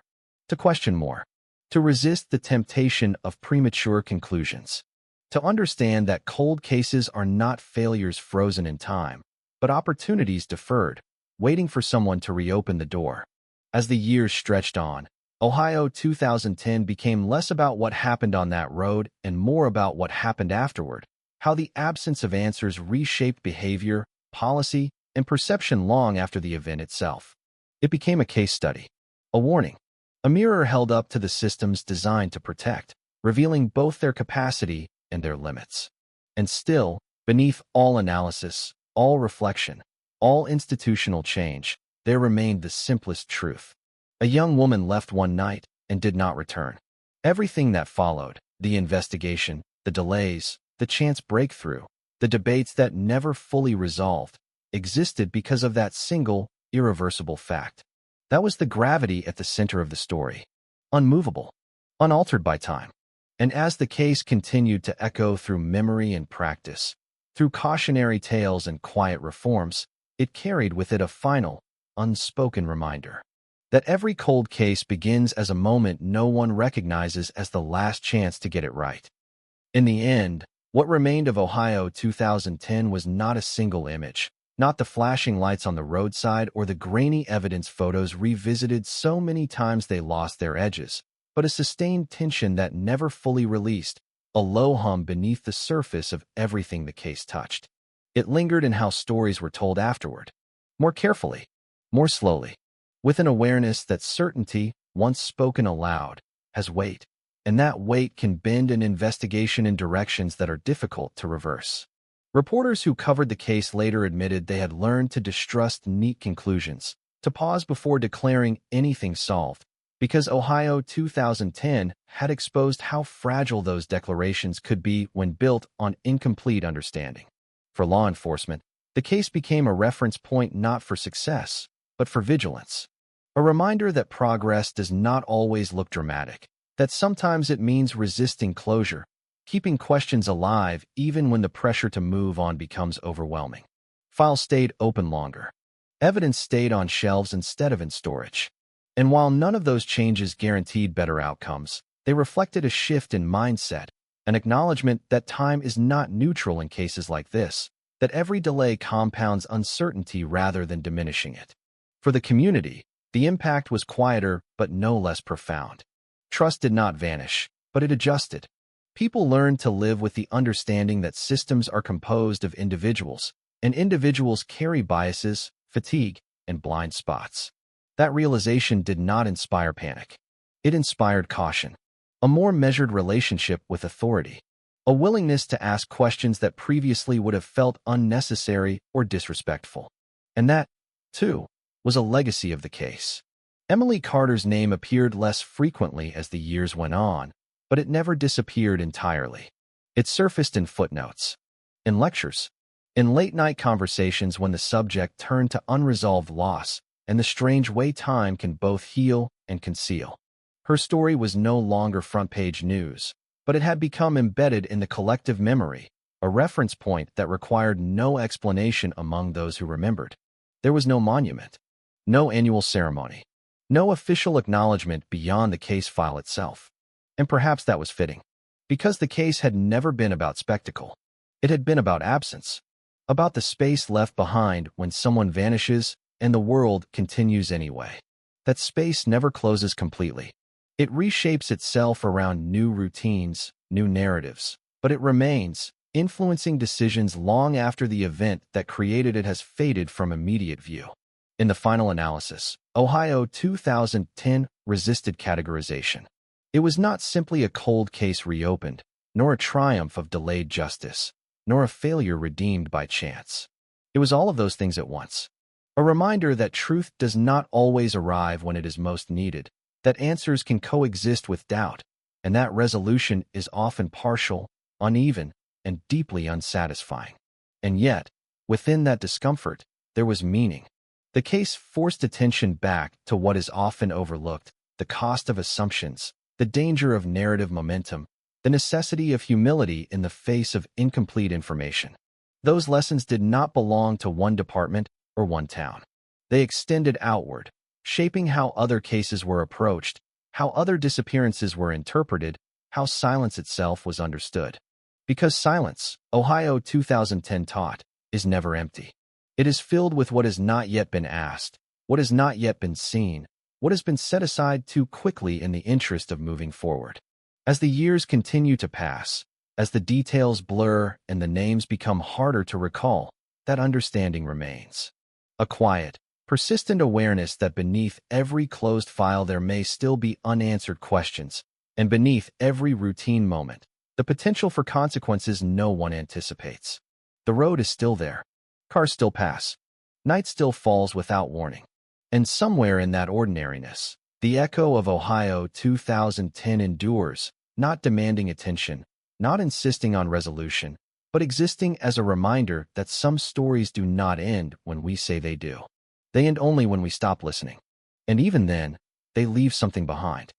to question more, to resist the temptation of premature conclusions, to understand that cold cases are not failures frozen in time, but opportunities deferred, waiting for someone to reopen the door. As the years stretched on, Ohio 2010 became less about what happened on that road and more about what happened afterward, how the absence of answers reshaped behavior, policy, and perception long after the event itself. It became a case study, a warning, a mirror held up to the systems designed to protect, revealing both their capacity and their limits. And still, beneath all analysis, all reflection, all institutional change, there remained the simplest truth. A young woman left one night and did not return. Everything that followed, the investigation, the delays, the chance breakthrough, the debates that never fully resolved, existed because of that single, irreversible fact. That was the gravity at the center of the story. Unmovable, unaltered by time. And as the case continued to echo through memory and practice, through cautionary tales and quiet reforms, it carried with it a final, unspoken reminder that every cold case begins as a moment no one recognizes as the last chance to get it right. In the end, what remained of Ohio 2010 was not a single image, not the flashing lights on the roadside or the grainy evidence photos revisited so many times they lost their edges, but a sustained tension that never fully released, a low hum beneath the surface of everything the case touched. It lingered in how stories were told afterward, more carefully, more slowly, with an awareness that certainty, once spoken aloud, has weight, and that weight can bend an investigation in directions that are difficult to reverse. Reporters who covered the case later admitted they had learned to distrust neat conclusions, to pause before declaring anything solved, because Ohio 2010 had exposed how fragile those declarations could be when built on incomplete understanding. For law enforcement, the case became a reference point not for success, but for vigilance. A reminder that progress does not always look dramatic, that sometimes it means resisting closure, keeping questions alive even when the pressure to move on becomes overwhelming. Files stayed open longer. Evidence stayed on shelves instead of in storage. And while none of those changes guaranteed better outcomes, they reflected a shift in mindset, an acknowledgement that time is not neutral in cases like this, that every delay compounds uncertainty rather than diminishing it. For the community, the impact was quieter but no less profound. Trust did not vanish, but it adjusted. People learned to live with the understanding that systems are composed of individuals, and individuals carry biases, fatigue, and blind spots. That realization did not inspire panic. It inspired caution, a more measured relationship with authority, a willingness to ask questions that previously would have felt unnecessary or disrespectful. And that, too, was a legacy of the case. Emily Carter's name appeared less frequently as the years went on, but it never disappeared entirely. It surfaced in footnotes, in lectures, in late-night conversations when the subject turned to unresolved loss and the strange way time can both heal and conceal. Her story was no longer front-page news, but it had become embedded in the collective memory, a reference point that required no explanation among those who remembered. There was no monument, no annual ceremony, no official acknowledgement beyond the case file itself. And perhaps that was fitting, because the case had never been about spectacle. It had been about absence, about the space left behind when someone vanishes and the world continues anyway. That space never closes completely. It reshapes itself around new routines, new narratives, but it remains, influencing decisions long after the event that created it has faded from immediate view. In the final analysis, Ohio 2010 resisted categorization. It was not simply a cold case reopened, nor a triumph of delayed justice, nor a failure redeemed by chance. It was all of those things at once. A reminder that truth does not always arrive when it is most needed, that answers can coexist with doubt, and that resolution is often partial, uneven, and deeply unsatisfying. And yet, within that discomfort, there was meaning. The case forced attention back to what is often overlooked, the cost of assumptions, the danger of narrative momentum, the necessity of humility in the face of incomplete information. Those lessons did not belong to one department or one town. They extended outward, shaping how other cases were approached, how other disappearances were interpreted, how silence itself was understood. Because silence, Ohio 2010 taught, is never empty. It is filled with what has not yet been asked, what has not yet been seen, what has been set aside too quickly in the interest of moving forward. As the years continue to pass, as the details blur and the names become harder to recall, that understanding remains. A quiet, persistent awareness that beneath every closed file there may still be unanswered questions, and beneath every routine moment, the potential for consequences no one anticipates. The road is still there. Cars still pass. Night still falls without warning. And somewhere in that ordinariness, the echo of Ohio 2010 endures, not demanding attention, not insisting on resolution, but existing as a reminder that some stories do not end when we say they do. They end only when we stop listening. And even then, they leave something behind.